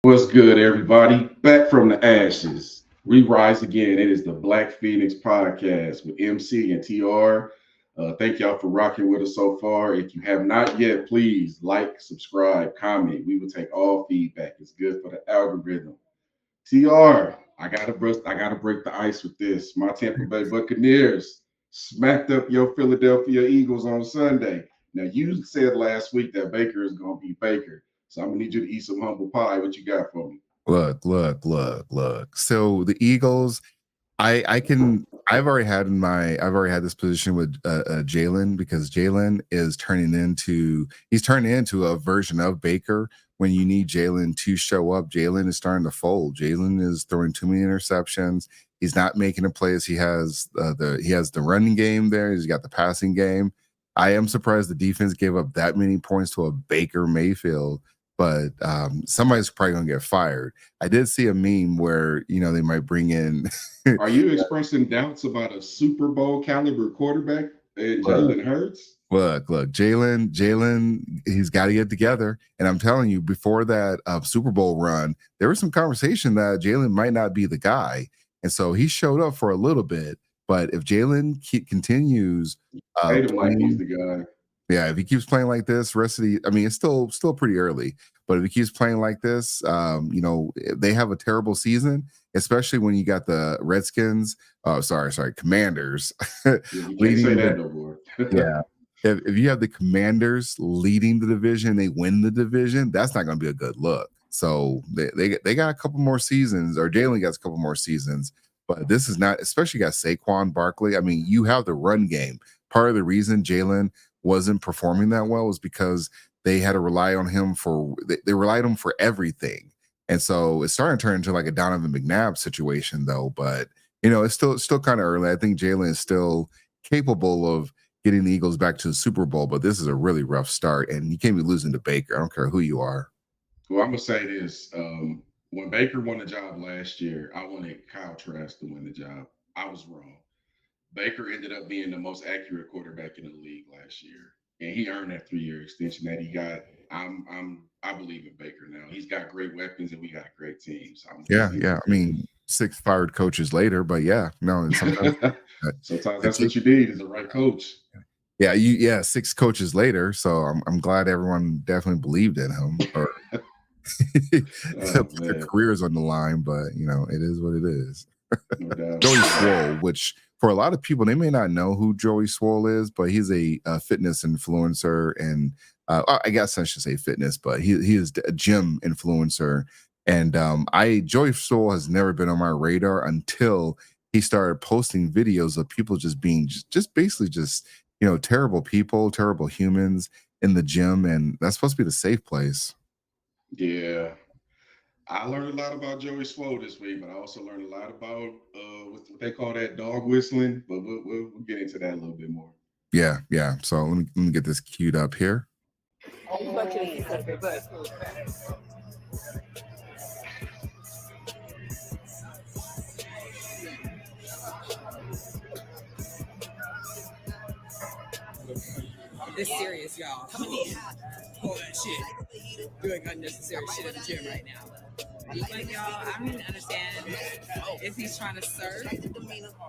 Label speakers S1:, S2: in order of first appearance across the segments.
S1: What's good, everybody? Back from the ashes. We rise again. It is the Black Phoenix podcast with MC and TR. Thank y'all for rocking with us so far. If you have not yet, please like, subscribe, comment. We will take all feedback. It's good for the algorithm. TR, I gotta break the ice with this. My Tampa Bay Buccaneers smacked up your Philadelphia Eagles on Sunday. Now you said last week that Baker is gonna be Baker. So I'm gonna need you to eat some humble pie. What you got for me?
S2: Look. So the Eagles, I can I've already had this position with Jalen because Jalen is turning into a version of Baker. When you need Jalen to show up, Jalen is starting to fold. Jalen is throwing too many interceptions. He's not making the plays. He has the running game there. He's got the passing game. I am surprised the defense gave up that many points to a Baker Mayfield, but somebody's probably gonna get fired. I did see a meme where they might bring in.
S1: Are you expressing doubts about a Super Bowl caliber quarterback and Jalen Hurts?
S2: Jalen, he's got to get together. And I'm telling you, before that Super Bowl run, there was some conversation that Jalen might not be the guy, and so he showed up for a little bit. But if Jalen continues,
S1: Hate him like he's the guy.
S2: yeah, if he keeps playing like this, rest of I mean, it's still pretty early, but if he keeps playing like this, they have a terrible season, especially when you got the Redskins. Oh, sorry, Commanders
S1: You can't say
S2: leading
S1: that
S2: the
S1: no more.
S2: yeah. If you have the Commanders leading the division, they win the division. That's not going to be a good look. So they got a couple more seasons, or Jalen got a couple more seasons. But this is not, especially got Saquon Barkley. I mean, you have the run game. Part of the reason Jalen wasn't performing that well was because they had to rely on him they relied on him for everything. And so it's starting to turn into like a Donovan McNabb situation, though. But it's still kind of early. I think Jalen is still capable of getting the Eagles back to the Super Bowl, but this is a really rough start, and you can't be losing to Baker. I don't care who you are.
S1: Well, I'm gonna say this: when Baker won the job last year, I wanted Kyle Trask to win the job. I was wrong. Baker ended up being the most accurate quarterback in the league last year, and he earned that 3 year extension that he got. I believe in Baker now. He's got great weapons, and we got great teams. I'm
S2: Yeah,
S1: definitely
S2: yeah. I mean, 6 fired coaches later, but yeah, no. Sometimes
S1: sometimes that's what you need is the right coach.
S2: yeah, 6 coaches later. So I'm glad everyone definitely believed in him or
S1: Oh
S2: put their
S1: man,
S2: careers on the line. But it is what it is.
S1: no doubt.
S2: Joey Swoll, which for a lot of people, they may not know who Joey Swoll is, but he's a fitness influencer, and I guess I should say fitness, but he is a gym influencer. And Joey Swoll has never been on my radar until he started posting videos of people just being just basically just terrible people, terrible humans in the gym, and that's supposed to be the safe place.
S1: Yeah, I learned a lot about Joey Swoll this week, but I also learned a lot about what they call that dog whistling. But we'll get into that a little bit more.
S2: Yeah, yeah. So let me get this queued up here.
S3: It's serious, y'all. All that shit. Doing unnecessary shit at the gym right now. But y'all, I don't even understand if he's trying to serve.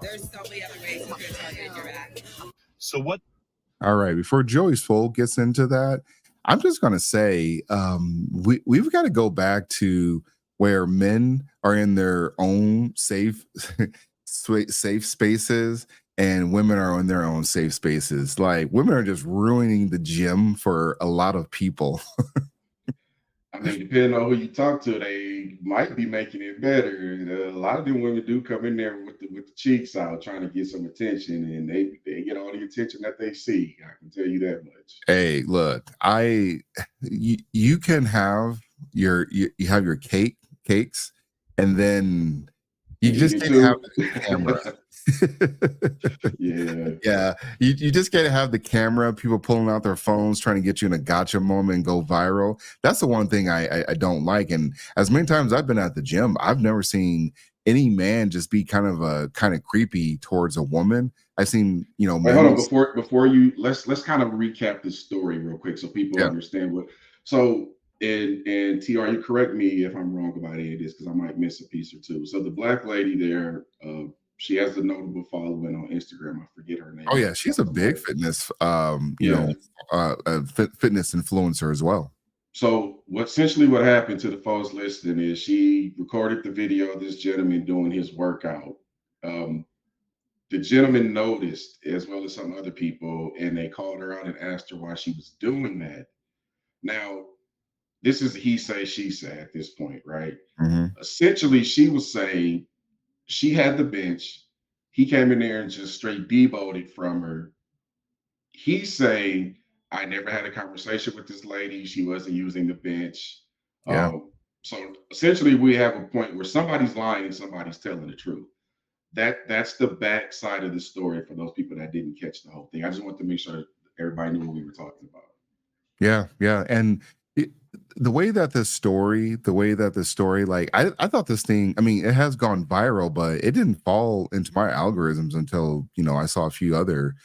S3: There's so many other ways you could target your back.
S4: So what?
S2: All right, before Joey Swoll gets into that, I'm just going to say we've got to go back to where men are in their own safe spaces and women are in their own safe spaces. Like women are just ruining the gym for a lot of people.
S1: I mean, depending on who you talk to, they might be making it better. A lot of them women do come in there with the cheeks out, trying to get some attention, and they get all the attention that they see. I can tell you that much.
S2: Hey, look, you can have you have your cakes, and then you
S1: Eat
S2: just
S1: it
S2: can't have
S1: too.
S2: the camera.
S1: Yeah.
S2: Yeah, you just can't have the camera, people pulling out their phones, trying to get you in a gotcha moment and go viral. That's the one thing I don't like. And as many times I've been at the gym, I've never seen any man just be kind of creepy towards a woman. I've seen
S1: Wait, hold
S2: men.
S1: on. Before you let's kind of recap this story real quick so people
S2: Yeah.
S1: understand what. So and TR, you correct me if I'm wrong about any of this because I might miss a piece or two. So the black lady there, she has a notable following on Instagram. I forget her
S2: Oh
S1: name
S2: yeah,
S1: off the
S2: she's
S1: top
S2: a
S1: of my
S2: big
S1: head.
S2: fitness,
S1: Yeah.
S2: fitness influencer as well.
S1: So what happened to the folks listening is she recorded the video of this gentleman doing his workout. Um, the gentleman noticed as well as some other people, and they called her out and asked her why she was doing that. Now, this is he say she say at this point, right?
S2: Hmm.
S1: Essentially, she was saying she had the bench. He came in there and just straight deboed it from her. He's saying, I never had a conversation with this lady. She wasn't using the bench.
S2: Yeah.
S1: So essentially, we have a point where somebody's lying and somebody's telling the truth. That's the back side of the story for those people that didn't catch the whole thing. I just want to make sure everybody knew what we were talking about.
S2: Yeah, yeah, and it, the way that this story, like I thought this thing, I mean, it has gone viral, but it didn't fall into my algorithms until I saw a few other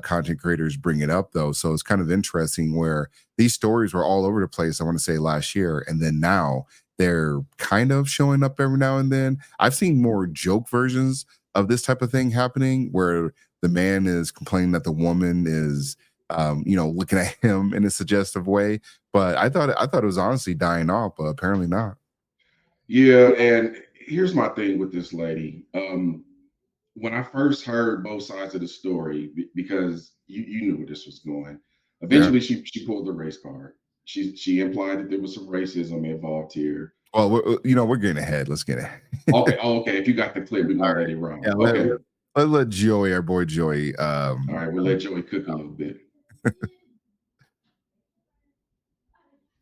S2: content creators bring it up though. So it's kind of interesting where these stories were all over the place. I want to say last year, and then now they're kind of showing up every now and then. I've seen more joke versions of this type of thing happening where the man is complaining that the woman is looking at him in a suggestive way. But I thought it was honestly dying off, but apparently not.
S1: Yeah, and here's my thing with this lady. When I first heard both sides of the story, because you knew where this was going,
S2: Yeah.
S1: eventually she pulled the race card. She implied that there was some racism involved here.
S2: Well, we're getting ahead. Let's get ahead.
S1: Okay, oh, okay. If you got the clip, we're
S2: All
S1: gonna let
S2: right.
S1: it ride.
S2: Yeah.
S1: Okay,
S2: Let Joey, our boy Joey.
S1: all right. We'll let Joey cook a little bit.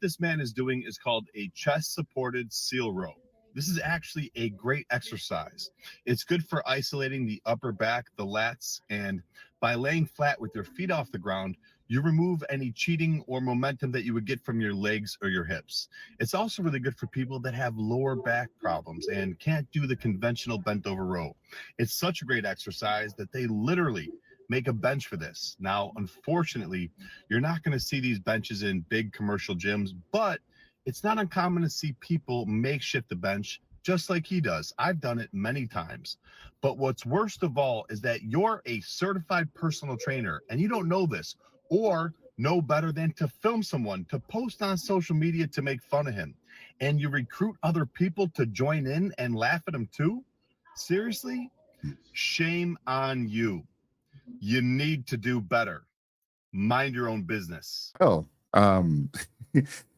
S4: This man is doing is called a chest supported seal row. This is actually a great exercise. It's good for isolating the upper back, the lats, and by laying flat with your feet off the ground, you remove any cheating or momentum that you would get from your legs or your hips. It's also really good for people that have lower back problems and can't do the conventional bent over row. It's such a great exercise that they literally make a bench for this. Now, unfortunately, you're not going to see these benches in big commercial gyms, but it's not uncommon to see people makeshift the bench just like he does. I've done it many times. But what's worst of all is that you're a certified personal trainer and you don't know this or know better than to film someone to post on social media to make fun of him. And you recruit other people to join in and laugh at him too? Seriously? Shame on you. You need to do better. Mind your own business.
S2: Oh, um,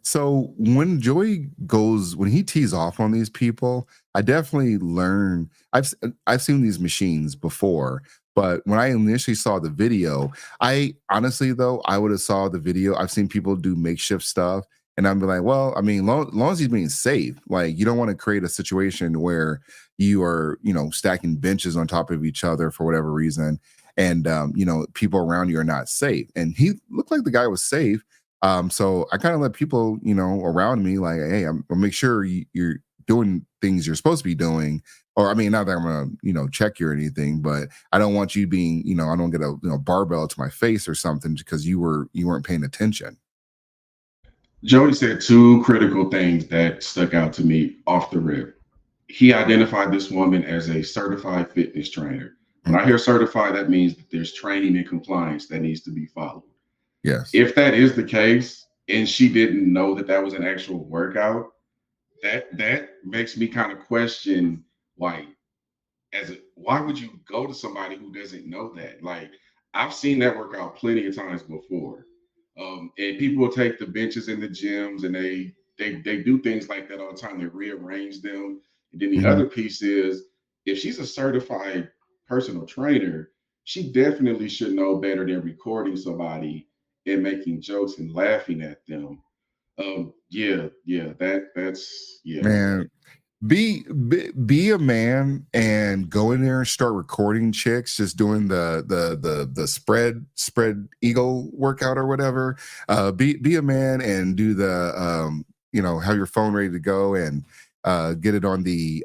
S2: so when he tees off on these people, I definitely learn. I've seen these machines before, but when I initially saw the video, I honestly though I would have saw the video. I've seen people do makeshift stuff, and I'm be like, well, I mean, long as he's being safe, like you don't want to create a situation where you are, stacking benches on top of each other for whatever reason and people around you are not safe, and he looked like the guy was safe. So I kind of let people around me like, hey, I'll make sure you're doing things you're supposed to be doing, or I mean, not that I'm gonna check you or anything, but I don't want you being I don't get a barbell to my face or something because you weren't paying attention.
S1: Joey said two critical things that stuck out to me off the rip. He identified this woman as a certified fitness trainer. When I
S2: Mhm.
S1: hear certified, that means that there's training and compliance that needs to be followed.
S2: Yes.
S1: If that is the case, and she didn't know that that was an actual workout, that makes me kind of question, like, why would you go to somebody who doesn't know that? Like, I've seen that work out plenty of times before. And people will take the benches in the gyms and they do things like that all the time. They rearrange them. And then the
S2: Mhm.
S1: other piece is if she's a certified personal trainer, she definitely should know better than recording somebody and making jokes and laughing at them. Yeah, that's yeah.
S2: Man, be a man and go in there and start recording chicks just doing the spread eagle workout or whatever. Be a man and do the have your phone ready to go and get it on the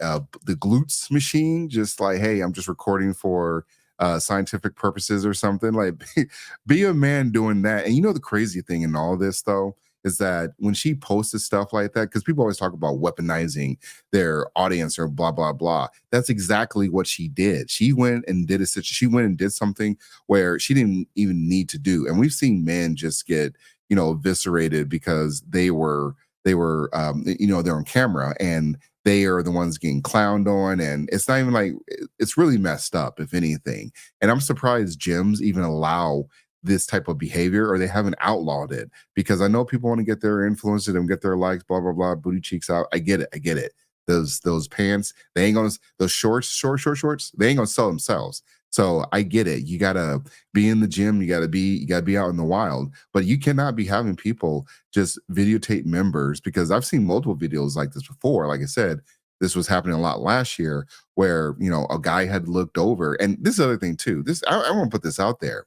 S2: glutes machine. Just like, hey, I'm just recording for scientific purposes or something. Like, be a man doing that. And the crazy thing in all this though is that when she posted stuff like that, because people always talk about weaponizing their audience or blah blah blah. That's exactly what she did. She went and did she went and did something where she didn't even need to do. And we've seen men just get, eviscerated because they're on camera and they are the ones getting clowned on, and it's not even like, it's really messed up, if anything. And I'm surprised gyms even allow this type of behavior, or they haven't outlawed it, because I know people want to get their influencers and get their likes, blah blah blah, booty cheeks out. I get it. Those pants, they ain't gonna, those shorts, they ain't gonna sell themselves. So I get it. You gotta be in the gym. You gotta be out in the wild. But you cannot be having people just videotape members, because I've seen multiple videos like this before. Like I said, this was happening a lot last year, where a guy had looked over. And this is the other thing too. I want to put this out there.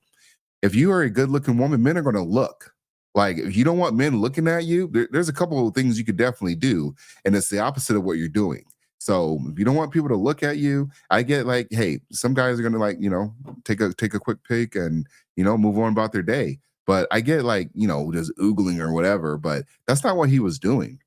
S2: If you are a good-looking woman, men are going to look. Like, if you don't want men looking at you, there's a couple of things you could definitely do, and it's the opposite of what you're doing. So if you don't want people to look at you, I get like, hey, some guys are gonna like, take a quick pic and move on about their day. But I get like, just oogling or whatever, but that's not what he was doing.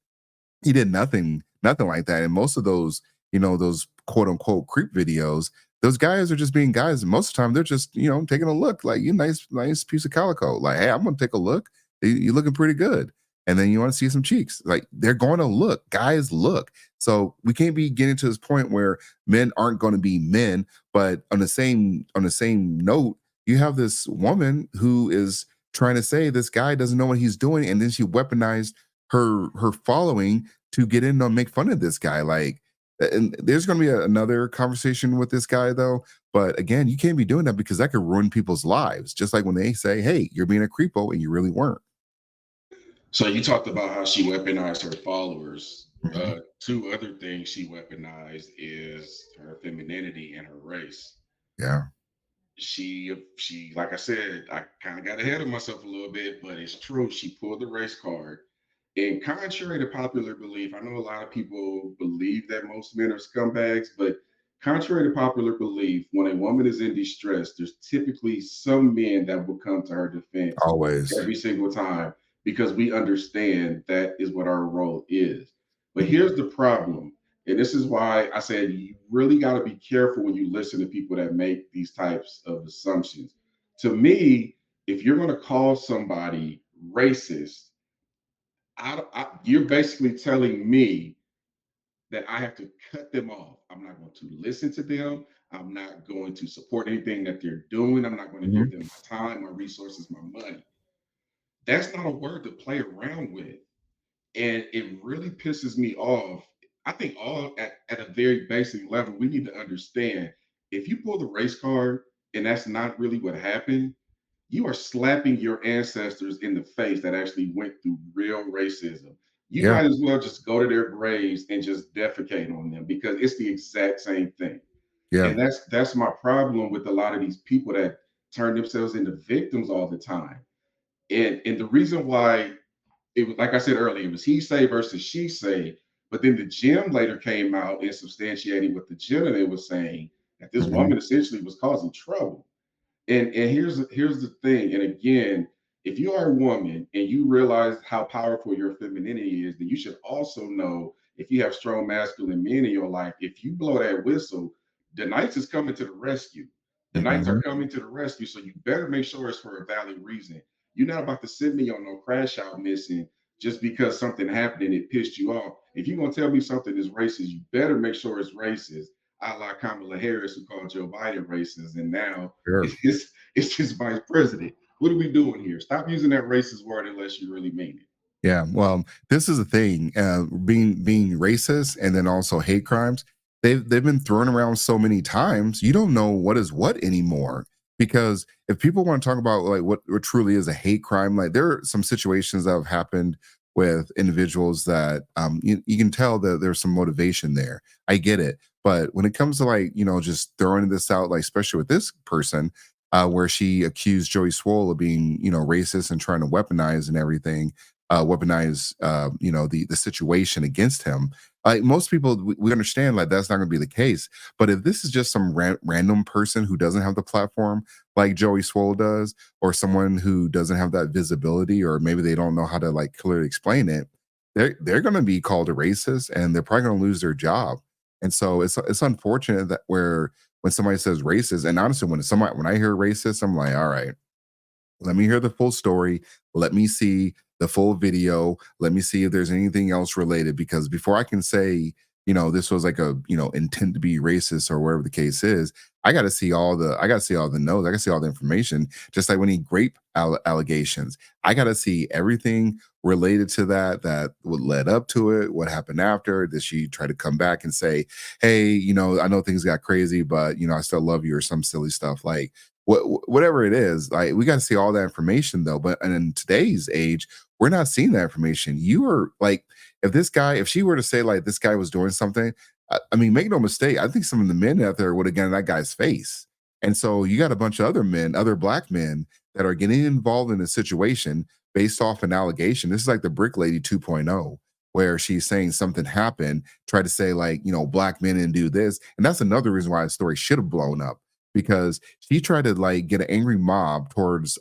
S2: He did nothing like that. And most of those, those quote unquote creep videos, those guys are just being guys. And most of the time they're just, taking a look, like, you nice piece of calico. Like, hey, I'm gonna take a look. You're looking pretty good. And then you want to see some cheeks. Like, they're going to look. Guys look. So we can't be getting to this point where men aren't going to be men. But on the same note, you have this woman who is trying to say this guy doesn't know what he's doing, and then she weaponized her following to get in and make fun of this guy. Like, and there's going to be another conversation with this guy though. But again, you can't be doing that, because that could ruin people's lives. Just like when they say, "Hey, you're being a creepo," and you really weren't.
S1: So you talked about how she weaponized her followers.
S2: Mhm.
S1: Two other things she weaponized is her femininity and her race.
S2: Yeah.
S1: She, like I said, I kind of got ahead of myself a little bit, but it's true. She pulled the race card. And contrary to popular belief, I know a lot of people believe that most men are scumbags, but contrary to popular belief, when a woman is in distress, there's typically some men that will come to her defense
S2: Always.
S1: every single time, because we understand that is what our role is. But here's the problem. And this is why I said you really got to be careful when you listen to people that make these types of assumptions. To me, if you're going to call somebody racist, you're basically telling me that I have to cut them off. I'm not going to listen to them. I'm not going to support anything that they're doing. I'm not going to give
S2: Mhm.
S1: them my time, my resources, my money. That's not a word to play around with. And it really pisses me off. I think all at a very basic level, we need to understand, if you pull the race card and that's not really what happened, you are slapping your ancestors in the face that actually went through real racism. You
S2: Yeah.
S1: might as well just go to their graves and just defecate on them, because it's the exact same thing.
S2: Yeah.
S1: And that's my problem with a lot of these people that turn themselves into victims all the time. And the reason why, it was, like I said earlier, it was he say versus she say. But then the gym later came out and substantiated what the gentleman was saying, that this
S2: Mhm.
S1: woman essentially was causing trouble. And here's the thing. And again, if you are a woman and you realize how powerful your femininity is, then you should also know, if you have strong masculine men in your life, if you blow that whistle, the Knights is coming to the rescue. The Knights are
S2: Mhm.
S1: coming to the rescue. So you better make sure it's for a valid reason. You're not about to send me on no crash out mission just because something happened and it pissed you off. If you're gonna tell me something is racist, you better make sure it's racist. A la Kamala Harris, who called Joe Biden racist, and now
S2: Sure.
S1: it's just vice president. What are we doing here? Stop using that racist word unless you really mean it.
S2: Yeah, well, this is the thing. Being racist and then also hate crimes, they've been thrown around so many times. You don't know what is what anymore. Because if people want to talk about like what truly is a hate crime, like there are some situations that have happened with individuals that you can tell that there's some motivation there. I get it, but when it comes to like just throwing this out, like especially with this person, where she accused Joey Swoll of being racist and trying to weaponize and everything. weaponize the situation against him. Like most people, we understand like that's not going to be the case. But if this is just some random person who doesn't have the platform like Joey Swoll does, or someone who doesn't have that visibility, or maybe they don't know how to like clearly explain it, they're going to be called a racist, and they're probably going to lose their job. And so it's unfortunate that where when somebody says racist, and honestly, when I hear racist, I'm like, all right, let me hear the full story. Let me see the full video. Let me see if there's anything else related. Because before I can say, this was like a, intent to be racist or whatever the case is, I gotta see all the notes. I gotta see all the information. Just like when he grape allegations, I gotta see everything related to that would led up to it. What happened after? Did she try to come back and say, hey, I know things got crazy, but I still love you, or some silly stuff like whatever it is, like we got to see all that information though. But and in today's age, we're not seeing that information. You are like, if she were to say like this guy was doing something, I mean, make no mistake, I think some of the men out there would have gotten that guy's face. And so you got a bunch of other men, other black men that are getting involved in a situation based off an allegation. This is like the Brick Lady 2.0, where she's saying something happened, try to say like, black men didn't do this. And that's another reason why the story should have blown up, because she tried to like get an angry mob towards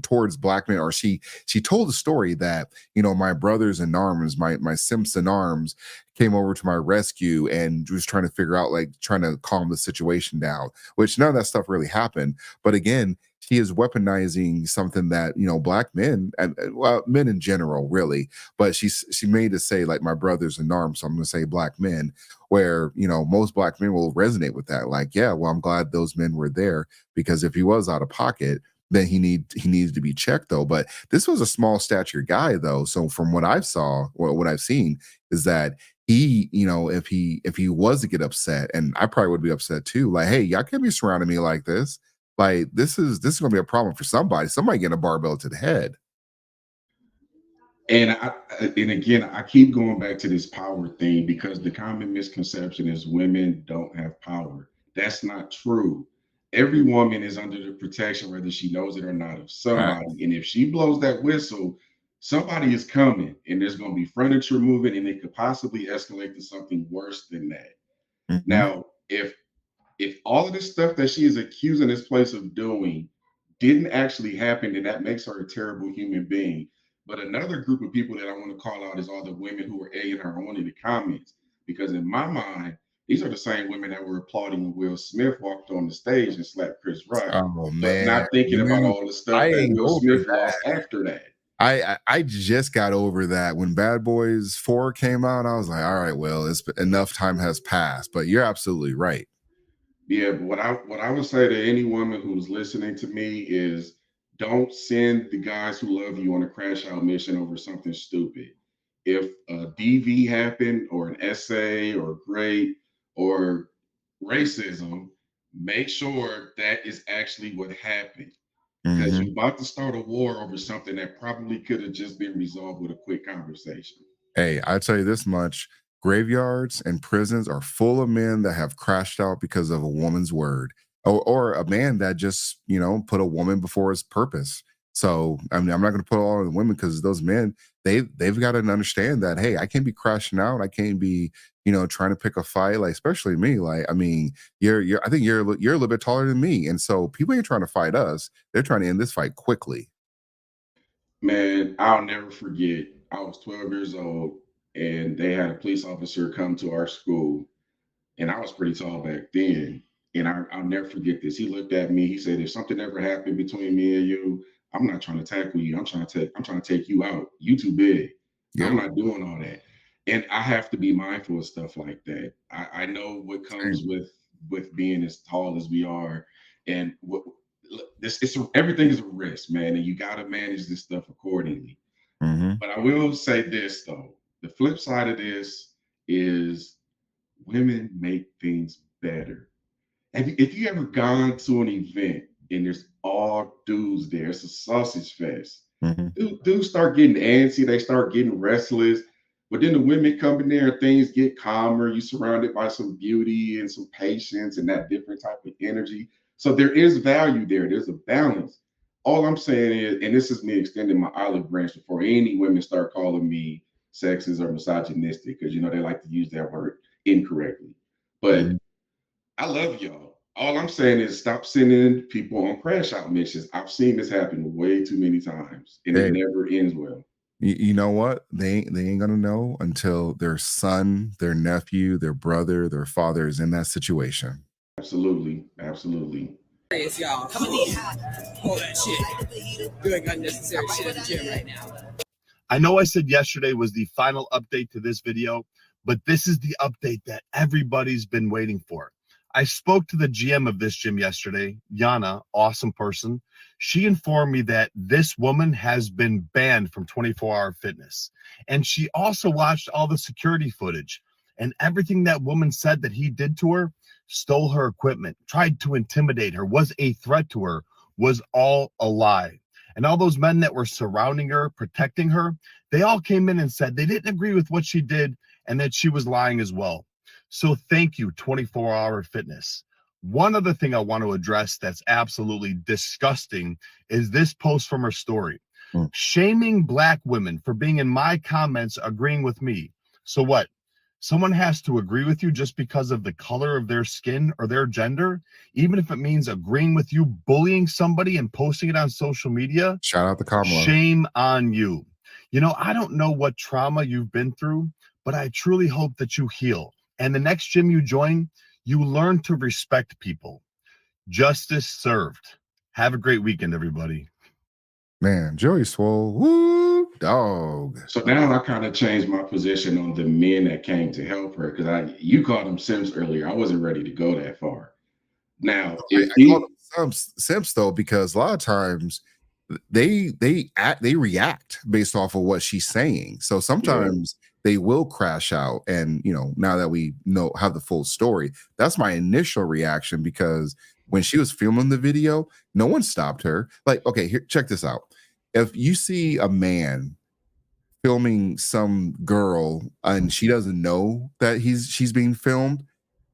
S2: towards black men, or she told the story that my brothers in arms, my Simpson arms came over to my rescue and was trying to figure out, like, trying to calm the situation down, which none of that stuff really happened. But again, she is weaponizing something that black men, and well, men in general really, but she made it say like my brothers in arms, so I'm going to say black men, where most black men will resonate with that, like, yeah, well, I'm glad those men were there, because if he was out of pocket, then he needs to be checked though. But this was a small stature guy though, so from what what I've seen is that he, if he was to get upset, and I probably would be upset too, like, hey, y'all can't be surrounding me like this. Like, this is going to be a problem for somebody getting a barbell to the head.
S1: And again, I keep going back to this power thing, because the common misconception is women don't have power. That's not true. Every woman is under the protection, whether she knows it or not, of
S2: Right.
S1: somebody. And if she blows that whistle, somebody is coming, and there's going to be furniture moving, and it could possibly escalate to something worse than that.
S2: Hmm.
S1: Now, if all of this stuff that she is accusing this place of doing didn't actually happen, then that makes her a terrible human being. But another group of people that I want to call out is all the women who were egging her on in the comments. Because in my mind, these are the same women that were applauding when Will Smith walked on the stage and slapped Chris Rock,
S2: Oh
S1: but
S2: man,
S1: not thinking about all the
S2: I
S1: stuff that
S2: ain't
S1: Will
S2: over
S1: Smith
S2: that.
S1: lost after that.
S2: I just got over that when Bad Boys 4 came out. I was like, all right, well, it's enough time has passed. But you're absolutely right.
S1: Yeah, but what I would say to any woman who's listening to me is, don't send the guys who love you on a crash out mission over something stupid. If a DV happened, or an essay, or grade, or racism, make sure that is actually what happened, because
S2: Hmm.
S1: you're about to start a war over something that probably could have just been resolved with a quick conversation.
S2: Hey, I tell you this much: graveyards and prisons are full of men that have crashed out because of a woman's word, or a man that just put a woman before his purpose. So I mean, I'm not going to put all on the women, because those men, they've got to understand that, hey, I can't be crashing out. I can't be trying to pick a fight. Like, especially me. Like, I mean, I think you're a little bit taller than me, and so people ain't trying to fight us. They're trying to end this fight quickly.
S1: Man, I'll never forget. I was 12 years old, and they had a police officer come to our school, and I was pretty tall back then. And I'll never forget this. He looked at me. He said, "If something ever happened between me and you, I'm not trying to tackle you. I'm trying to take you out. You too big. I'm
S2: Yep.
S1: not doing all that." And I have to be mindful of stuff like that. I know what comes
S2: Same.
S1: with being as tall as we are, and what everything is a risk, man, and you got to manage this stuff accordingly.
S2: Hmm.
S1: But I will say this though: the flip side of this is, women make things better. If you ever gone to an event and there's all dudes there, it's a sausage fest.
S2: Hmm.
S1: Dudes start getting antsy, they start getting restless. But then the women come in there and things get calmer. You surrounded by some beauty and some patience and that different type of energy. So there is value there. There's a balance. All I'm saying is, and this is me extending my olive branch before any women start calling me sexist or misogynistic, because they like to use that word incorrectly. But
S2: Mhm.
S1: I love y'all. All I'm saying is stop sending people on crash out missions. I've seen this happen way too many times, and it
S2: Hey,
S1: never ends well.
S2: you know what? They ain't gonna know until their son, their nephew, their brother, their father is in that situation.
S1: Absolutely, absolutely.
S3: Serious, y'all. Hold that shit. Doing unnecessary shit at the gym right now.
S4: I know I said yesterday was the final update to this video, but this is the update that everybody's been waiting for. I spoke to the GM of this gym yesterday, Yana, awesome person. She informed me that this woman has been banned from 24-hour fitness. And she also watched all the security footage. And everything that woman said that he did to her, stole her equipment, tried to intimidate her, was a threat to her, was all a lie. And all those men that were surrounding her, protecting her, they all came in and said they didn't agree with what she did and that she was lying as well. So thank you, 24-hour fitness. One other thing I want to address that's absolutely disgusting is this post from her story.
S2: Mm.
S4: Shaming Black women for being in my comments agreeing with me. So what? Someone has to agree with you just because of the color of their skin or their gender, even if it means agreeing with you, bullying somebody and posting it on social media.
S2: Shout out to Kamala.
S4: Shame on you. I don't know what trauma you've been through, but I truly hope that you heal. And the next gym you join, you learn to respect people. Justice served. Have a great weekend, everybody.
S2: Man, Joey Swoll, woo, dog.
S1: So now I kind of changed my position on the men that came to help her, because you called them Sims earlier. I wasn't ready to go that far. Now, if
S2: I call
S1: he
S2: them simps though, because a lot of times they react based off of what she's saying. So sometimes they will crash out. And now that we have the full story, that's my initial reaction, because when she was filming the video, no one stopped her. Like, okay, here, check this out. If you see a man filming some girl and she doesn't know that she's being filmed,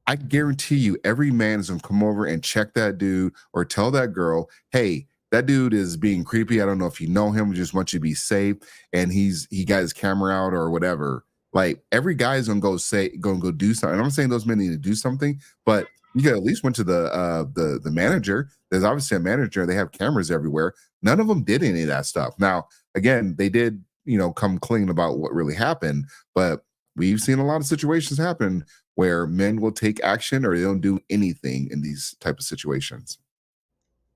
S2: I guarantee you every man is gonna come over and check that dude or tell that girl, hey, that dude is being creepy. I don't know if you know him, just want you to be safe. And he got his camera out or whatever. Like, every guy is gonna go do something. And I'm not saying those men need to do something, but you could at least went to the manager. There's obviously a manager, they have cameras everywhere. None of them did any of that stuff. Now, again, they did, come clean about what really happened, but we've seen a lot of situations happen where men will take action or they don't do anything in these type of situations.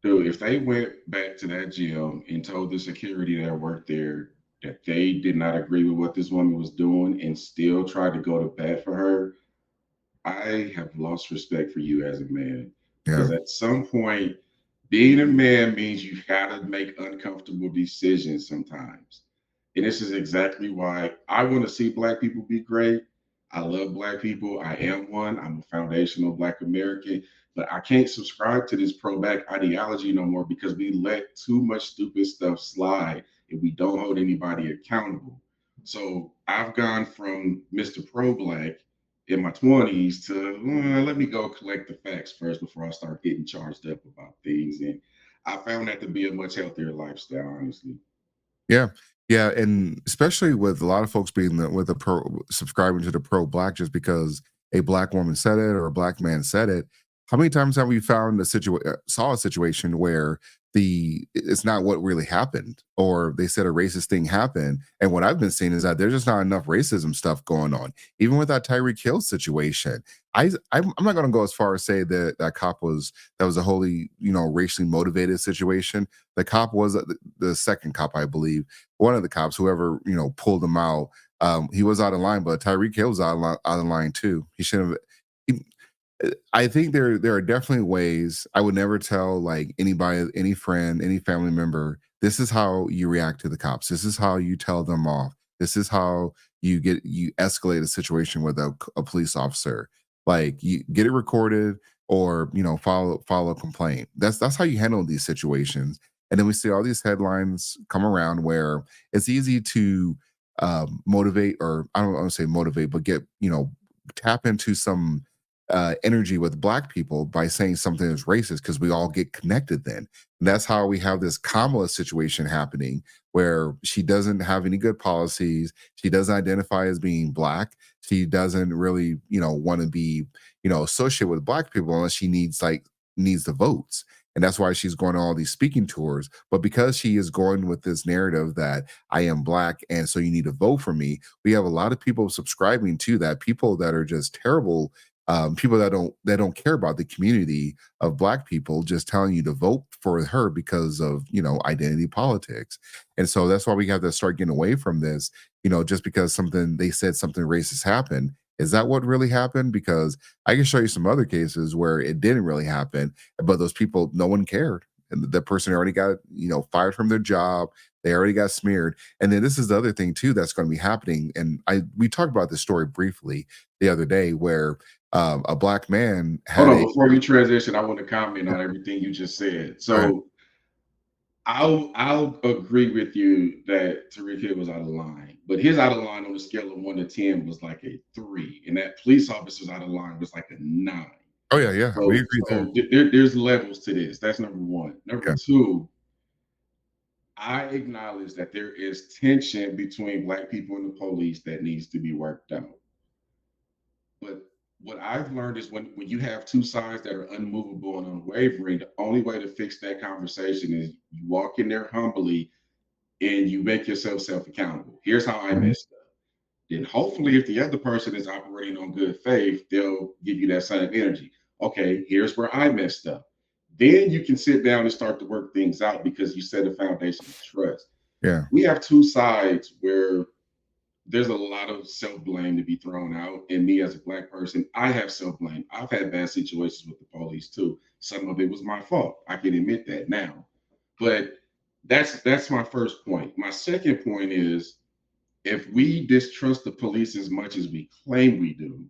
S1: Dude, if they went back to that gym and told the security that worked there that they did not agree with what this woman was doing and still tried to go to bat for her, I have lost respect for you as a man.
S2: Yeah.
S1: Because at some point, being a man means you got to make uncomfortable decisions sometimes. And this is exactly why I want to see Black people be great. I love Black people. I am one. I'm a foundational Black American. But I can't subscribe to this pro Black ideology no more, because we let too much stupid stuff slide and we don't hold anybody accountable. So I've gone from Mr. Pro Black in my 20s to let me go collect the facts first before I start getting charged up about things. And I found that to be a much healthier lifestyle, honestly.
S2: Yeah. Yeah. And especially with a lot of folks being with the pro subscribing to the pro Black just because a Black woman said it or a Black man said it. How many times have we found saw a situation where it's not what really happened, or they said a racist thing happened? And what I've been seeing is that there's just not enough racism stuff going on. Even with that Tyreek Hill situation, I'm not going to go as far as say that that was a wholly racially motivated situation. The cop was the second cop, I believe, one of the cops, whoever pulled him out. He was out of line, but Tyreek Hill was out of line too. He should have. I think there are definitely ways. I would never tell like anybody, any friend, any family member, this is how you react to the cops. This is how you tell them off. This is how you escalate a situation with a police officer. Like, you get it recorded or file a complaint. That's how you handle these situations. And then we see all these headlines come around where it's easy to motivate, or I don't want to say motivate, but get tap into some energy with black people by saying something that's racist because we all get connected then. And that's how we have this Kamala situation happening where she doesn't have any good policies. She doesn't identify as being black. She doesn't really, want to be, associated with black people unless she needs the votes. And that's why she's going on all these speaking tours. But because she is going with this narrative that I am black and so you need to vote for me, we have a lot of people subscribing to that, people that are just terrible, people that don't care about the community of black people, just telling you to vote for her because of identity politics. And so that's why we have to start getting away from this, just because they said something racist happened. Is that what really happened? Because I can show you some other cases where it didn't really happen, but those people, no one cared. And the person already got, fired from their job. They already got smeared. And then this is the other thing too that's going to be happening. And we talked about this story briefly the other day where a black man had
S1: Hold on, before you transition, I want to comment on everything you just said. So I'll agree with you that Tariq Hill was out of line, but his out of line on a scale of 1 to 10 was like a 3, and that police officer's out of line was like a 9.
S2: Oh yeah, we agree there.
S1: There's levels to this. That's number one. Number two, I acknowledge that there is tension between black people and the police that needs to be worked out. But what I've learned is when you have two sides that are unmovable and unwavering, the only way to fix that conversation is you walk in there humbly and you make yourself self-accountable. Here's how I messed up. Then hopefully if the other person is operating on good faith, they'll give you that same energy. Okay, here's where I messed up. Then you can sit down and start to work things out because you set a foundation of trust.
S2: Yeah.
S1: We have two sides where there's a lot of self-blame to be thrown out. And me as a black person, I have self-blame. I've had bad situations with the police too. Some of it was my fault. I can admit that now. But that's my first point. My second point is if we distrust the police as much as we claim we do,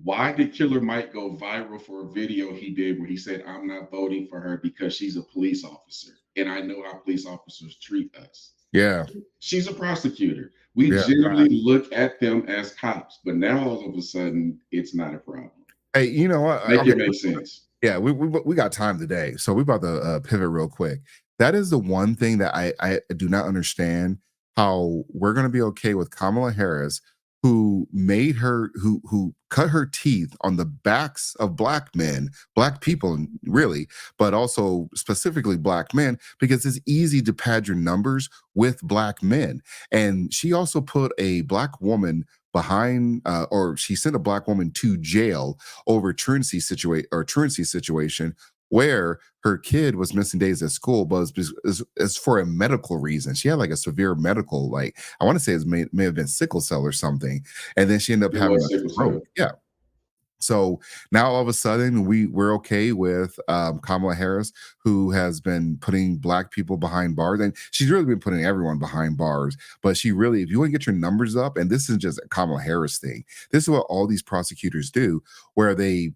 S1: why did Killer Mike go viral for a video he did where he said, I'm not voting for her because she's a police officer. And I know how police officers treat us.
S2: Yeah.
S1: She's a prosecutor. We generally look at them as cops, but now all of a sudden it's not a problem.
S2: Hey, you know what?
S1: Make it make sense.
S2: Yeah, we got time today, so we about to pivot real quick. That is the one thing that I do not understand, how we're going to be okay with Kamala Harris, who cut her teeth on the backs of black men, black people, really, but also specifically black men, because it's easy to pad your numbers with black men. And she also put a black woman behind, or she sent a black woman to jail over truancy situation where her kid was missing days at school, but it's for a medical reason. She had like a severe medical, like I want to say it may have been sickle cell or something, and then she ended up having a stroke. Yeah. So now all of a sudden we're okay with Kamala Harris, who has been putting black people behind bars, and she's really been putting everyone behind bars. But she really, if you want to get your numbers up, and this isn't just a Kamala Harris thing, this is what all these prosecutors do, where they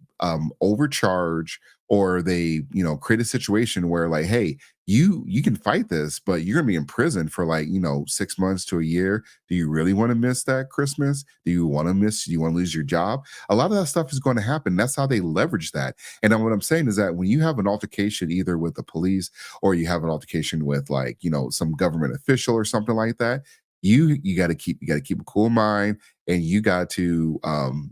S2: overcharge or they create a situation where like, hey, you can fight this, but you're gonna be in prison for like 6 months to a year. Do you really want to miss that Christmas? Do you want to lose your job? A lot of that stuff is going to happen. That's how they leverage that. And then what I'm saying is that when you have an altercation either with the police or you have an altercation with like some government official or something like that, you got to keep a cool mind, and you got to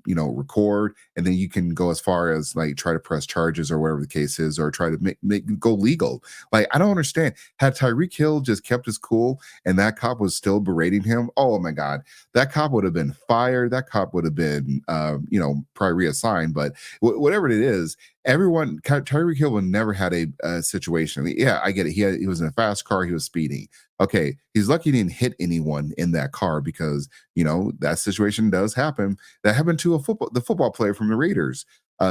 S2: record, and then you can go as far as like try to press charges or whatever the case is, or try to make go legal. Like, I don't understand. Had Tyreek Hill just kept his cool and that cop was still berating him, oh my God, that cop would have been fired. That cop would have been probably reassigned. But whatever it is, Tyreek Hill would never had a situation. I mean, yeah, I get it. He was in a fast car. He was speeding. Okay, he's lucky he didn't hit anyone in that car, because that situation does happen. That happened to the football player from the Raiders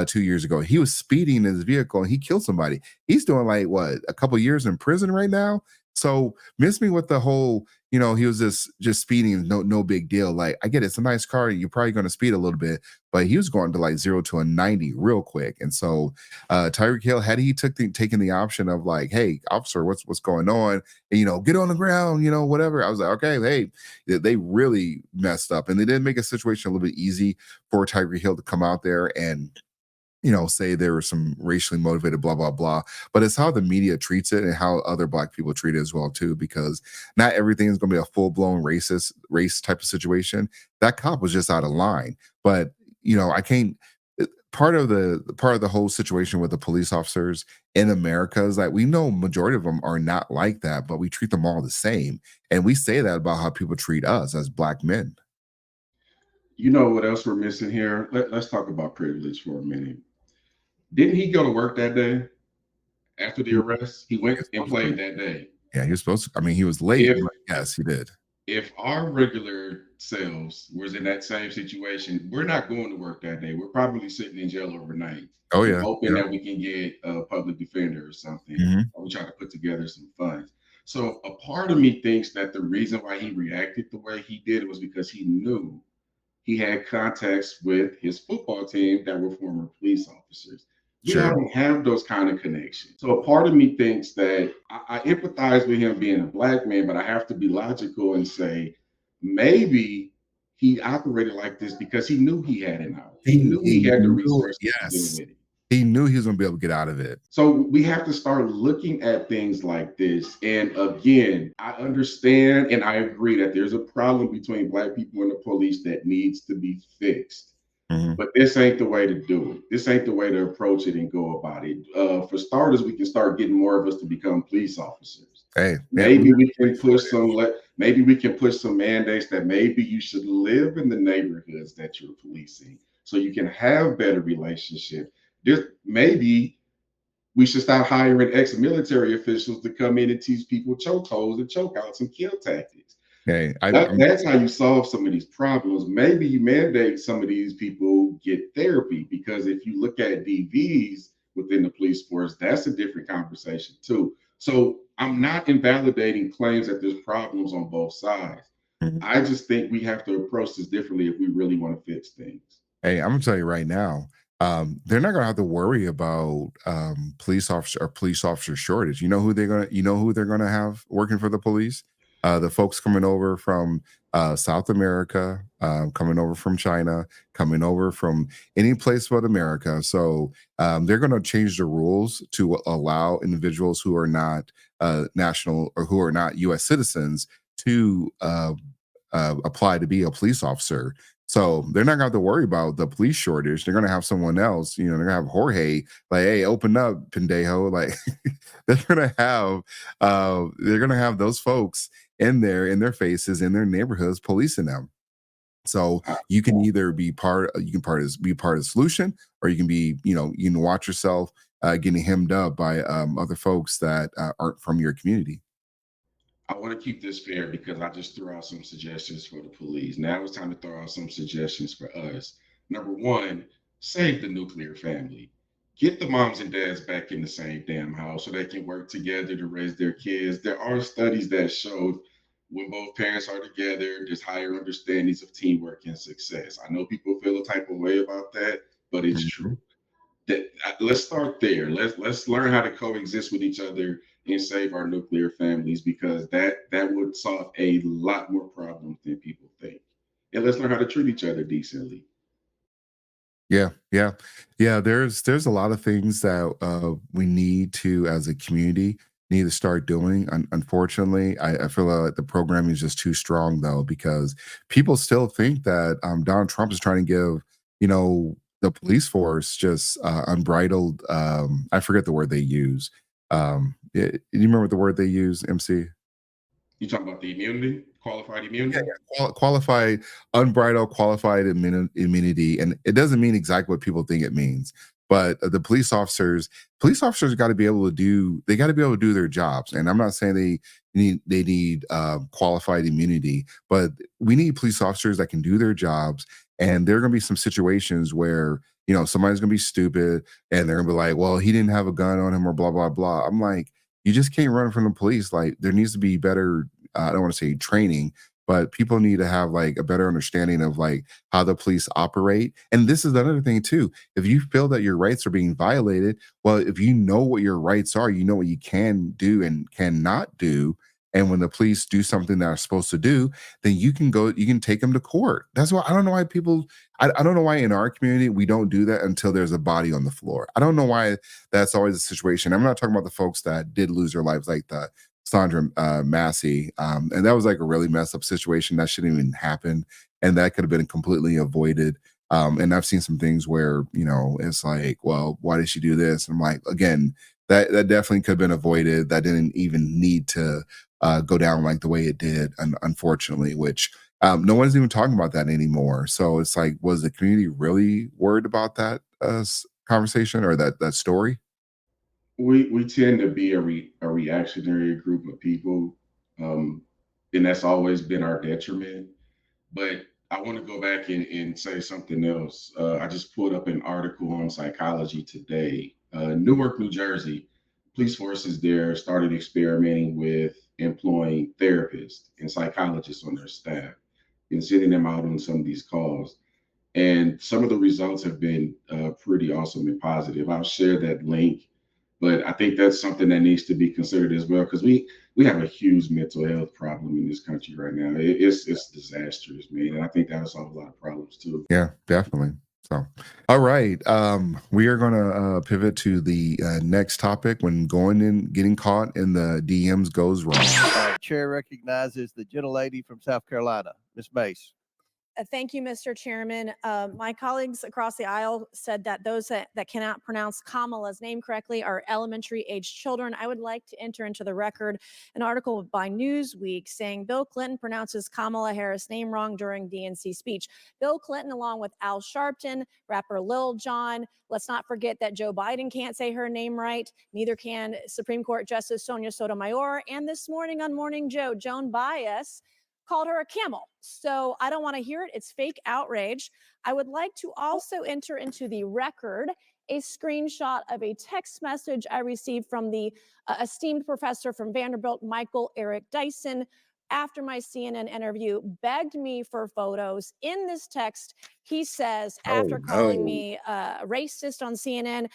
S2: 2 years ago. He was speeding in his vehicle and he killed somebody. He's doing like a couple years in prison right now. So miss me with the whole he was just speeding, no big deal. Like, I get it, it's a nice car, you're probably going to speed a little bit, but he was going to like 0 to a 90 real quick. And so Tyreek Hill, had he taken the option of like, hey, officer, what's going on? And, get on the ground, whatever. I was like, okay, hey, they really messed up, and they didn't make a situation a little bit easy for Tyreek Hill to come out there and say there was some racially motivated blah, blah, blah. But it's how the media treats it and how other Black people treat it as well, too, because not everything is going to be a full-blown race type of situation. That cop was just out of line. But, I can't. Part of the whole situation with the police officers in America is that we know majority of them are not like that, but we treat them all the same. And we say that about how people treat us as Black men.
S1: You know what else we're missing here? Let's talk about privilege for a minute. Didn't he go to work that day after the arrest? He went and played that day.
S2: Yeah, he was supposed to. I mean, he was late. Yes, he did.
S1: If our regular selves was in that same situation, we're not going to work that day. We're probably sitting in jail overnight.
S2: Oh, yeah.
S1: Hoping that we can get a public defender or something.
S2: Mm-hmm.
S1: Or we try to put together some funds. So a part of me thinks that the reason why he reacted the way he did was because he knew he had contacts with his football team that were former police officers. We don't have those kind of connections. So a part of me thinks that I empathize with him being a Black man, but I have to be logical and say maybe he operated like this because he knew he had an out. He knew he had the resources to deal with it.
S2: He knew he was going to be able to get out of it.
S1: So we have to start looking at things like this. And again, I understand and I agree that there's a problem between Black people and the police that needs to be fixed. Mm-hmm. But this ain't the way to do it. This ain't the way to approach it and go about it. For starters, we can start getting more of us to become police officers.
S2: Hey,
S1: maybe we can push some mandates that maybe you should live in the neighborhoods that you're policing so you can have better relationships. Maybe we should stop hiring ex-military officials to come in and teach people chokeholds and chokeouts and kill tactics.
S2: Okay,
S1: that's how you solve some of these problems. Maybe you mandate some of these people get therapy, because if you look at DVs within the police force, that's a different conversation too. So I'm not invalidating claims that there's problems on both sides. Mm-hmm. I just think we have to approach this differently if we really want to fix things.
S2: Hey, I'm gonna tell you right now, they're not gonna have to worry about police officer shortage. You know who they're gonna have working for the police? The folks coming over from South America, coming over from China, coming over from any place but America. So they're going to change the rules to allow individuals who are not national or who are not U.S. citizens to apply to be a police officer. So they're not going to have to worry about the police shortage. They're going to have someone else, they're going to have Jorge, like, hey, open up, pendejo. Like they're going to have those folks in their faces, in their neighborhoods, policing them. So you can either be part of the solution, or you can be, you can watch yourself getting hemmed up by other folks that aren't from your community.
S1: I want to keep this fair because I just threw out some suggestions for the police. Now it's time to throw out some suggestions for us. Number one, save the nuclear family. Get the moms and dads back in the same damn house so they can work together to raise their kids. There are studies that show when both parents are together, there's higher understandings of teamwork and success. I know people feel a type of way about that, but it's true. Let's start there. Let's learn how to coexist with each other and save our nuclear families, because that would solve a lot more problems than people think. And let's learn how to treat each other decently.
S2: Yeah. There's a lot of things that we need to, as a community, need to start doing. Unfortunately, I feel like the programming is just too strong, though, because people still think that Donald Trump is trying to give, the police force just unbridled. I forget the word they use. You remember the word they use, MC?
S1: You talking about the immunity? Qualified immunity?
S2: Yeah. Qualified, unbridled, qualified immunity. And it doesn't mean exactly what people think it means. But the police officers got to be able to do their jobs. And I'm not saying they need qualified immunity, but we need police officers that can do their jobs. And there are going to be some situations where, somebody's going to be stupid and they're going to be like, well, he didn't have a gun on him or blah, blah, blah. I'm like, you just can't run from the police. Like, there needs to be better I don't want to say training, but people need to have like a better understanding of like how the police operate. And this is another thing too. If you feel that your rights are being violated, well, if you know what your rights are, you know what you can do and cannot do. And when the police do something that are supposed to do, then you can take them to court. That's why I don't know why people, I don't know why in our community we don't do that until there's a body on the floor. I don't know why that's always a situation. I'm not talking about the folks that did lose their lives, like the Sandra Massey. And that was like a really messed up situation. That shouldn't even happen. And that could have been completely avoided. And I've seen some things where, it's like, well, why did she do this? And I'm like, again, that definitely could have been avoided. That didn't even need to go down like the way it did, unfortunately, which no one's even talking about that anymore. So it's like, was the community really worried about that conversation or that story?
S1: We tend to be a reactionary group of people, um, and that's always been our detriment. But I want to go back and say something else. I just pulled up an article on psychology today. Newark, New Jersey, police forces there started experimenting with employing therapists and psychologists on their staff and sending them out on some of these calls. And some of the results have been pretty awesome and positive. I'll share that link, but I think that's something that needs to be considered as well because we have a huge mental health problem in this country right now. It's disastrous, man, and I think that'll solve a lot of problems too.
S2: Yeah, definitely. So, all right, we are going to pivot to the next topic. When going and getting caught in the DMs goes wrong.
S5: Chair recognizes the gentlelady from South Carolina, Miss Mace.
S6: Thank you, Mr. Chairman. My colleagues across the aisle said that those that cannot pronounce Kamala's name correctly are elementary age children. I would like to enter into the record an article by Newsweek saying Bill Clinton pronounces Kamala Harris' name wrong during DNC speech. Bill Clinton, along with Al Sharpton, rapper Lil Jon. Let's not forget that Joe Biden can't say her name right. Neither can Supreme Court Justice Sonia Sotomayor. And this morning on Morning Joe, Joan Baez called her a camel. So I don't want to hear it. It's fake outrage. I would like to also enter into the record a screenshot of a text message I received from the esteemed professor from Vanderbilt, Michael Eric Dayson, after my CNN interview, begged me for photos. In this text, he says, after calling me racist on CNN,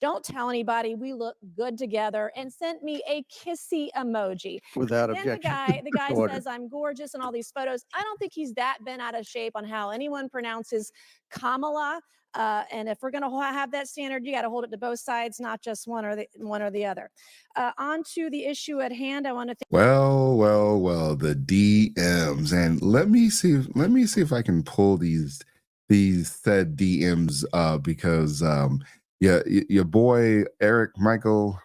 S6: don't tell anybody, we look good together, and sent me a kissy emoji.
S5: Without
S6: Then
S5: objection.
S6: the guy
S5: Order.
S6: says I'm gorgeous in all these photos. I don't think he's that bent out of shape on how anyone pronounces Kamala. And if we're going to have that standard, you got to hold it to both sides, not just one or the other. On to the issue at hand. I want to
S2: Well, the DMs, and let me see if I can pull these said DMs because yeah, your boy Eric Michael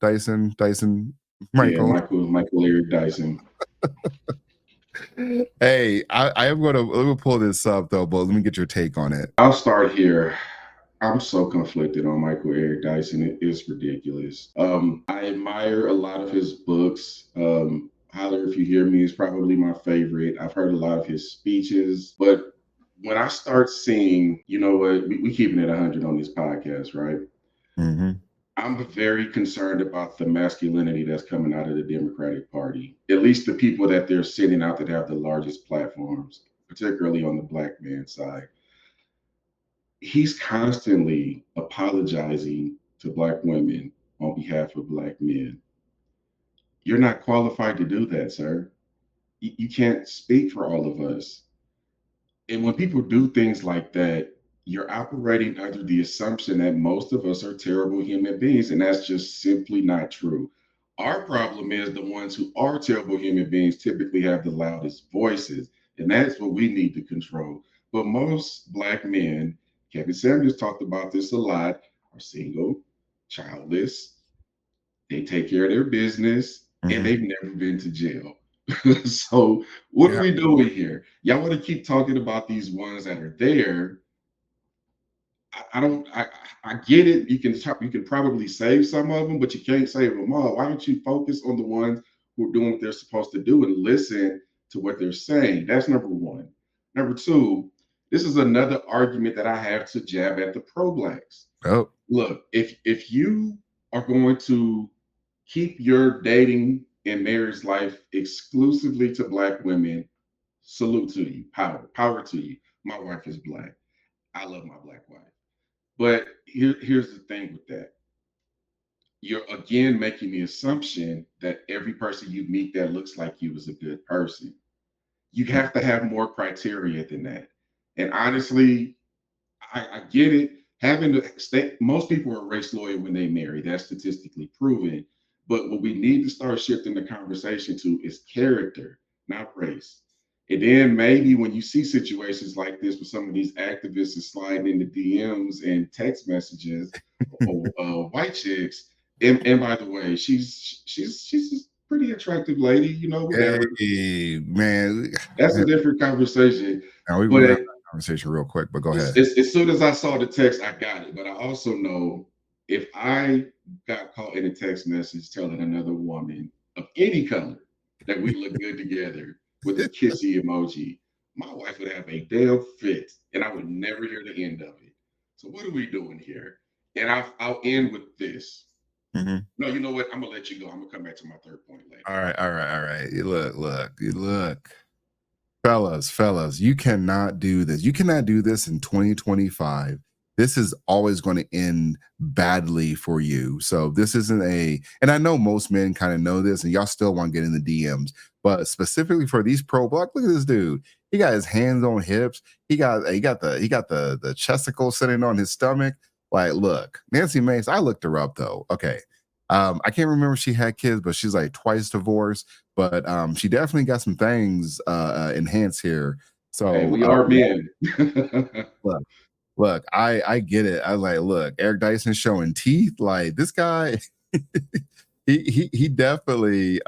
S2: Dyson
S1: Yeah,
S2: Michael.
S1: Michael Eric Dyson.
S2: Hey, I am gonna let me pull this up though, but let me get your take on it.
S1: I'll start here. I'm so conflicted on Michael Eric Dyson. It is ridiculous. I admire a lot of his books. Holler If You Hear Me is probably my favorite. I've heard a lot of his speeches, but when I start seeing, you know what, we keeping it 100 on this podcast, right?
S2: Mm-hmm.
S1: I'm very concerned about the masculinity that's coming out of the Democratic Party, at least the people that they're sending out that have the largest platforms, particularly on the black man side. He's constantly apologizing to black women on behalf of black men. You're not qualified to do that, sir. You can't speak for all of us. And when people do things like that, you're operating under the assumption that most of us are terrible human beings, and that's just simply not true. Our problem is the ones who are terrible human beings typically have the loudest voices, and that's what we need to control. But most black men, Kevin Samuels talked about this a lot, are single, childless, they take care of their business, and they've never been to jail. So what are we doing here? Y'all want to keep talking about these ones that are there. I get it. You can probably save some of them, but you can't save them all. Why don't you focus on the ones who are doing what they're supposed to do and listen to what they're saying? That's number one. Number two, this is another argument that I have to jab at the pro-blacks. Look, if you are going to keep your dating in marriage life exclusively to Black women, salute to you. Power to you. My wife is Black. I love my Black wife. But here's the thing with that. You're again making the assumption that every person you meet that looks like you is a good person. You have to have more criteria than that. And honestly, I get it. Having to stay, most people are race loyal when they marry. That's statistically proven. But what we need to start shifting the conversation to is character, not race. And then maybe when you see situations like this with some of these activists is sliding into DMs and text messages or white chicks. And by the way, she's a pretty attractive lady, whatever.
S2: Hey, man.
S1: That's a different conversation.
S2: Now we're gonna have
S1: But
S2: that conversation real quick, but go ahead.
S1: as soon as I saw the text, I got it. But I also know if I got caught in a text message telling another woman of any color that we look good together with a kissy emoji, my wife would have a damn fit, and I would never hear the end of it. So what are we doing here? And I'll end with this. No, you know what? I'm gonna let you go. I'm gonna come back to my third point later.
S2: All right. Look. Fellas, you cannot do this. You cannot do this in 2025. This is always going to end badly for you. So this isn't and I know most men kind of know this, and y'all still want to get in the DMs, but specifically for these pro-Black, look at this dude. He got his hands on hips. He got the chesticle sitting on his stomach. Like, look, Nancy Mace, I looked her up though. Okay. I can't remember if she had kids, but she's like twice divorced. But she definitely got some things enhanced here. So
S1: hey, we are men.
S2: look, I get it. I was like, look, Eric Dyson showing teeth. Like this guy, he definitely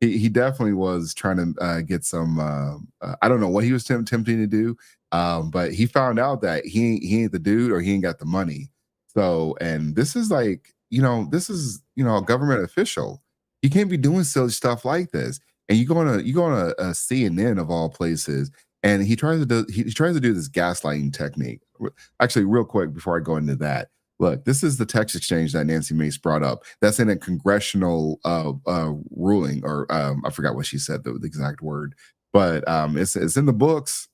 S2: he definitely was trying to get some. I don't know what he was attempting to do, but he found out that he ain't the dude, or he ain't got the money. So, and this is like, this is, a government official. You can't be doing silly stuff like this. And you go on a CNN of all places, and he tries to do this gaslighting technique. Actually, real quick before I go into that, look, this is the text exchange that Nancy Mace brought up. That's in a congressional ruling, or I forgot what she said, the exact word. But it's in the books.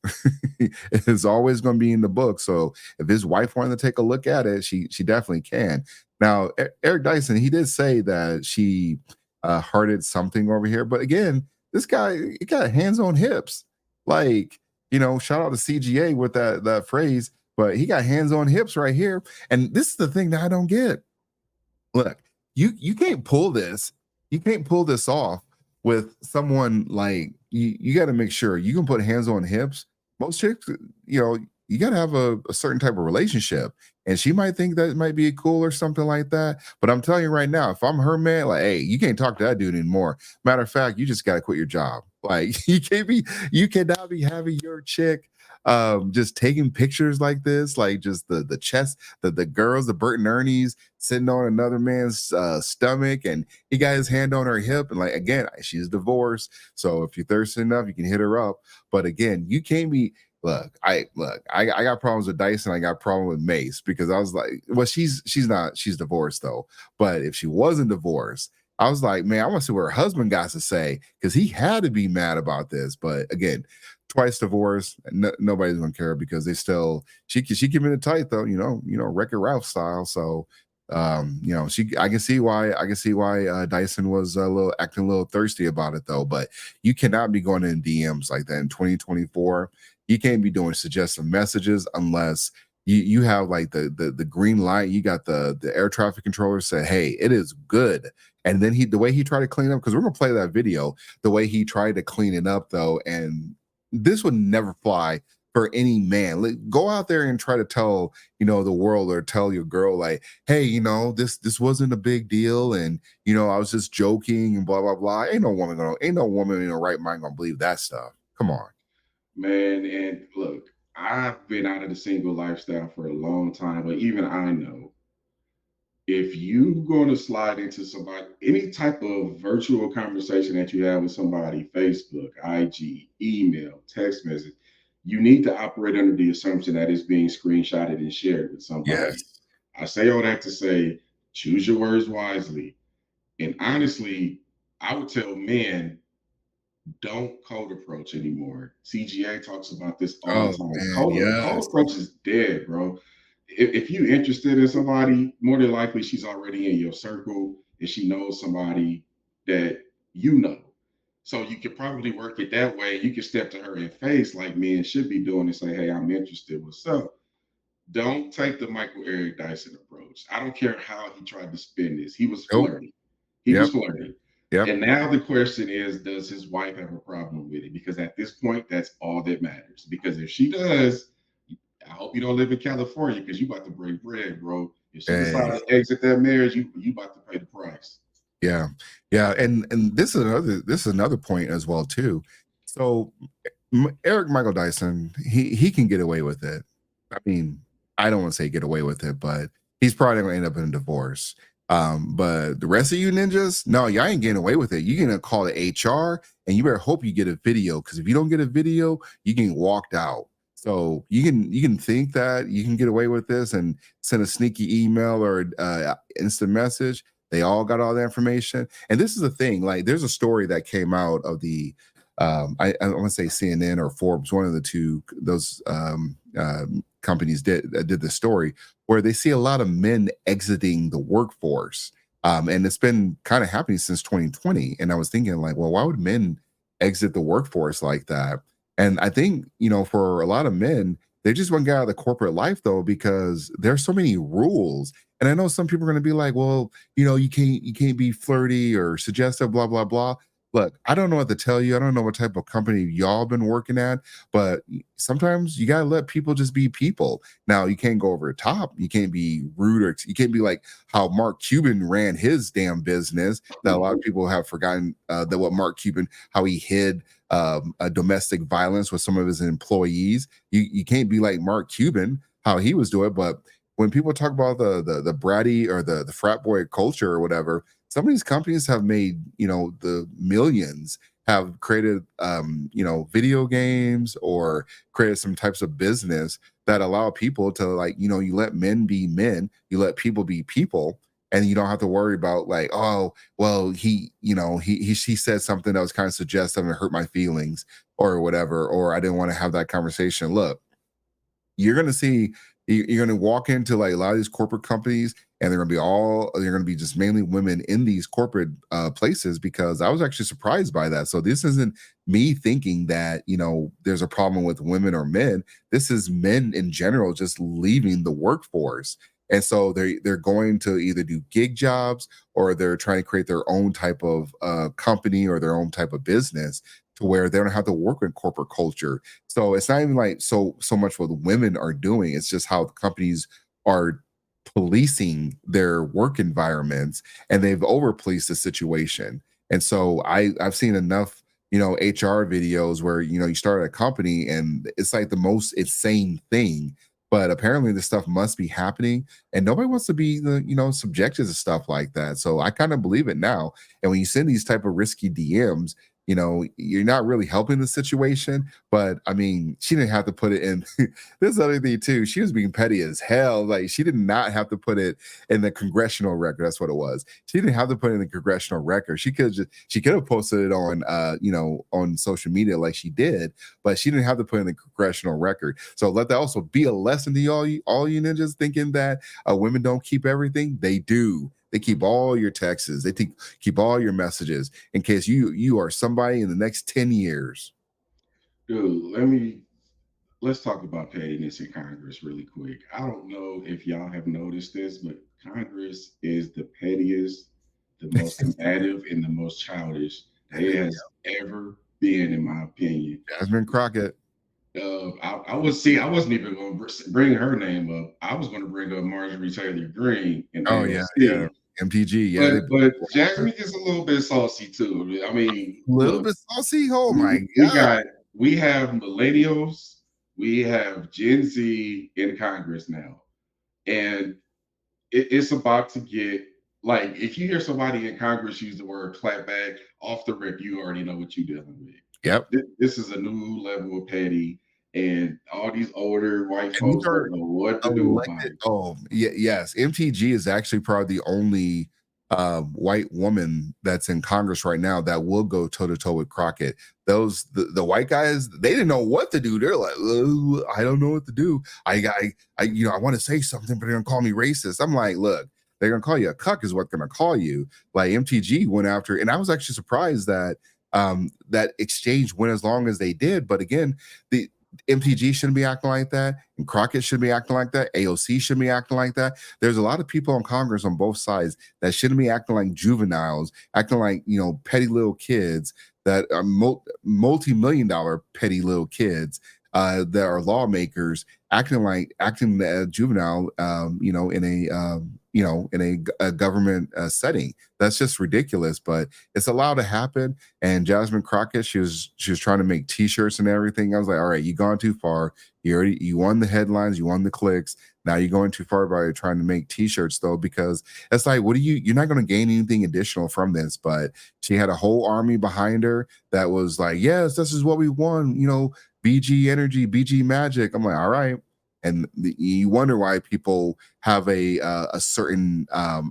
S2: It's always going to be in the book. So if his wife wanted to take a look at it, she definitely can. Now, Eric Dyson, he did say that she hearted something over here. But again, this guy, he got hands on hips. Like, shout out to CGA with that phrase. But he got hands on hips right here. And this is the thing that I don't get. Look, you can't pull this. You can't pull this off with someone like you got to make sure you can put hands on hips. Most chicks, you got to have a certain type of relationship, and she might think that it might be cool or something like that. But I'm telling you right now, if I'm her man, like, hey, you can't talk to that dude anymore. Matter of fact, you just got to quit your job. Like, you cannot be having your chick just taking pictures like this, like just the chest, the girls, the Bert and Ernie's sitting on another man's stomach, and he got his hand on her hip, and like, again, she's divorced, so if you're thirsty enough, you can hit her up. But again, you can't be. I got problems with Dyson. I got problem with Mace, because I was like, well, she's divorced though. But if she wasn't divorced, I was like, man, I want to see what her husband got to say, because he had to be mad about this. But again, twice divorced, nobody's gonna care, because they still she keeping it tight though, Wreck-It Ralph style. So I can see why Dyson was acting a little thirsty about it though. But you cannot be going in DMs like that in 2024. You can't be doing suggestive messages unless you have like the green light. You got the air traffic controller say, hey, it is good. And then the way he tried to clean up, because we're gonna play that video, the way he tried to clean it up though, and this would never fly for any man. Like, go out there and try to tell the world, or tell your girl like, hey, this wasn't a big deal, and I was just joking and blah blah blah. Ain't no woman in her right mind gonna believe that stuff. Come on,
S1: man. And look, I've been out of the single lifestyle for a long time, but even I know, if you're going to slide into somebody, any type of virtual conversation that you have with somebody, Facebook, IG, email, text message, you need to operate under the assumption that it's being screenshotted and shared with somebody.
S2: yes.
S1: I say all that to say, choose your words wisely. And honestly, I would tell men, don't cold approach anymore. CGA talks about this all the
S2: Oh
S1: time.
S2: man,
S1: Cold
S2: yes.
S1: approach is dead, bro. If you're interested in somebody, more than likely she's already in your circle and she knows somebody that you know. So you could probably work it that way. You can step to her in face like men should be doing and say, hey, I'm interested. What's up? Don't take the Michael Eric Dyson approach. I don't care how he tried to spin this. He was
S2: Nope.
S1: flirting. He was
S2: Yep.
S1: flirting.
S2: Yep.
S1: And now the question is, does his wife have a problem with it? Because at this point, that's all that matters. Because if she does, I hope you don't live in California because you about to break bread, bro. If she
S2: Hey.
S1: decides to exit that marriage, you about to pay the price.
S2: Yeah. Yeah. And this is another point as well too. So Eric Michael Dyson, he can get away with it. I mean, I don't want to say get away with it, but he's probably gonna end up in a divorce. But the rest of you ninjas, no, y'all ain't getting away with it. You're gonna call the HR and you better hope you get a video, because if you don't get a video, you get walked out. So you can think that you can get away with this and send a sneaky email or instant message. They all got all the information. And this is the thing, like there's a story that came out of the I want to say CNN or Forbes, one of the two, those companies did the story where they see a lot of men exiting the workforce. And it's been kind of happening since 2020. And I was thinking like, well, why would men exit the workforce like that? And I think, for a lot of men, they just want to get out of the corporate life though, because there's so many rules. And I know some people are going to be like, well, you can't be flirty or suggestive, blah, blah, blah. Look, I don't know what to tell you. I don't know what type of company y'all been working at, but sometimes you gotta let people just be people. Now you can't go over the top. You can't be rude, or you can't be like how Mark Cuban ran his damn business. That a lot of people have forgotten that what Mark Cuban, how he hid a domestic violence with some of his employees. You can't be like Mark Cuban, how he was doing. But when people talk about the bratty or the frat boy culture or whatever, some of these companies have made, the millions, have created, video games or created some types of business that allow people to like, you let men be men, you let people be people, and you don't have to worry about like, oh, well, he said something that was kind of suggestive and hurt my feelings or whatever, or I didn't want to have that conversation. Look, you're going to see, you're going to walk into like a lot of these corporate companies and they're going to be just mainly women in these corporate places, because I was actually surprised by that. So this isn't me thinking that, there's a problem with women or men. This is men in general just leaving the workforce. And so they're going to either do gig jobs or they're trying to create their own type of company or their own type of business to where they don't have to work in corporate culture. So it's not even like so much what women are doing. It's just how the companies are policing their work environments, and they've over policed the situation. And so I've seen enough, HR videos where, you start a company and it's like the most insane thing. But apparently this stuff must be happening and nobody wants to be subjected to stuff like that. So I kind of believe it now. And when you send these type of risky DMs, you're not really helping the situation. But I mean, she didn't have to put it in. This other thing too, she was being petty as hell. Like she did not have to put it in the congressional record. That's what it was. She didn't have to put it in the congressional record. She could have posted it on on social media like she did, but she didn't have to put it in the congressional record. So let that also be a lesson to all you ninjas thinking that women don't keep everything. They do. They keep all your texts. They keep all your messages in case you are somebody in the next 10 years.
S1: Dude, let's talk about pettiness in Congress really quick. I don't know if y'all have noticed this, but Congress is the pettiest, the most combative, and the most childish that it has ever been, in my opinion.
S2: Jasmine Crockett.
S1: I wasn't even going to bring her name up. I was going to bring up Marjorie Taylor Greene and
S2: Oh yeah. MTG, yeah.
S1: But Jasmine is a little bit saucy too. I mean,
S2: a little bit saucy. Oh my god.
S1: We have millennials, we have Gen Z in Congress now, and it's about to get like, if you hear somebody in Congress use the word clapback off the rip, you already know what you're dealing with.
S2: Yep.
S1: This is a new level of petty, and all these older white folks don't know what to do about it.
S2: Oh, yeah, yes. MTG is actually probably the only white woman that's in Congress right now that will go toe to toe with Crockett. The white guys, they didn't know what to do. They're like, oh, I don't know what to do. I want to say something, but they're gonna call me racist. I'm like, look, they're gonna call you a cuck is what they're gonna call you. Like MTG went after, and I was actually surprised that that exchange went as long as they did. But again, the MTG shouldn't be acting like that, and Crockett should be acting like that. AOC should be acting like that. There's a lot of people in Congress on both sides that shouldn't be acting like juveniles, acting like petty little kids that are multi-million-dollar petty little kids that are lawmakers, acting juvenile, in a government setting. That's just ridiculous, but it's allowed to happen. And Jasmine Crockett, she was trying to make T-shirts and everything. I was like, all right, you gone too far. You won the headlines, you won the clicks. Now you're going too far by trying to make T-shirts though, because it's like, you're not going to gain anything additional from this. But she had a whole army behind her that was like, yes, this is what we won. BG Energy, BG Magic. I'm like, all right. And you wonder why people have a certain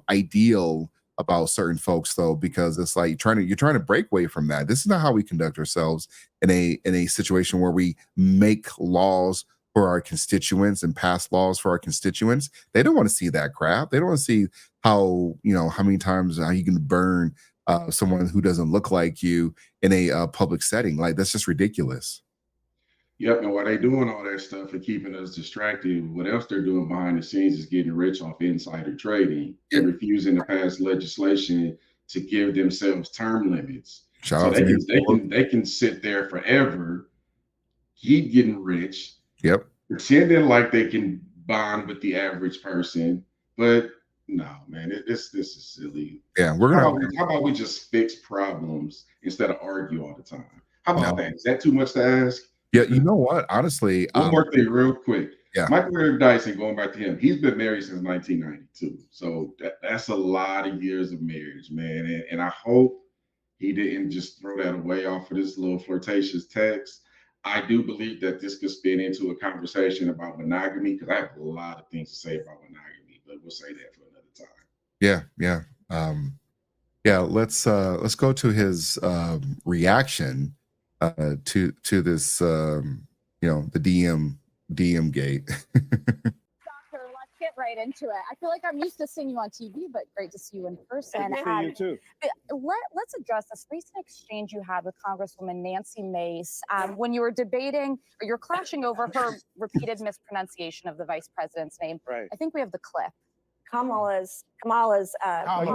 S2: ideal about certain folks, though, because it's like you're trying to break away from that. This is not how we conduct ourselves in a situation where we make laws for our constituents and pass laws for our constituents. They don't want to see that crap. They don't want to see how many times how you can burn someone who doesn't look like you in a public setting. Like, that's just ridiculous.
S1: Yep, and while they doing all that stuff and keeping us distracted, what else they're doing behind the scenes is getting rich off insider trading and refusing to pass legislation to give themselves term limits. So they can sit there forever, keep getting rich, pretending like they can bond with the average person, but no, man, this is silly.
S2: Yeah,
S1: how about we just fix problems instead of argue all the time? How about that? Is that too much to ask?
S2: Yeah, you know what? Honestly,
S1: one more thing, real quick.
S2: Yeah,
S1: Michael Eric Dyson, going back to him, he's been married since 1992, so that's a lot of years of marriage, man. And I hope he didn't just throw that away off of this little flirtatious text. I do believe that this could spin into a conversation about monogamy, because I have a lot of things to say about monogamy, but we'll say that for another time.
S2: Yeah. Let's go to his reaction to this, the DM gate.
S7: Doctor, let's get right into it. I feel like I'm used to seeing you on TV, but great to see you in person.
S8: You too.
S7: Let's address this recent exchange you had with Congresswoman Nancy Mace when you were debating, or you're clashing over her repeated mispronunciation of the vice president's name.
S8: Right.
S7: I think we have the clip.
S6: Kamala's.
S8: You almost got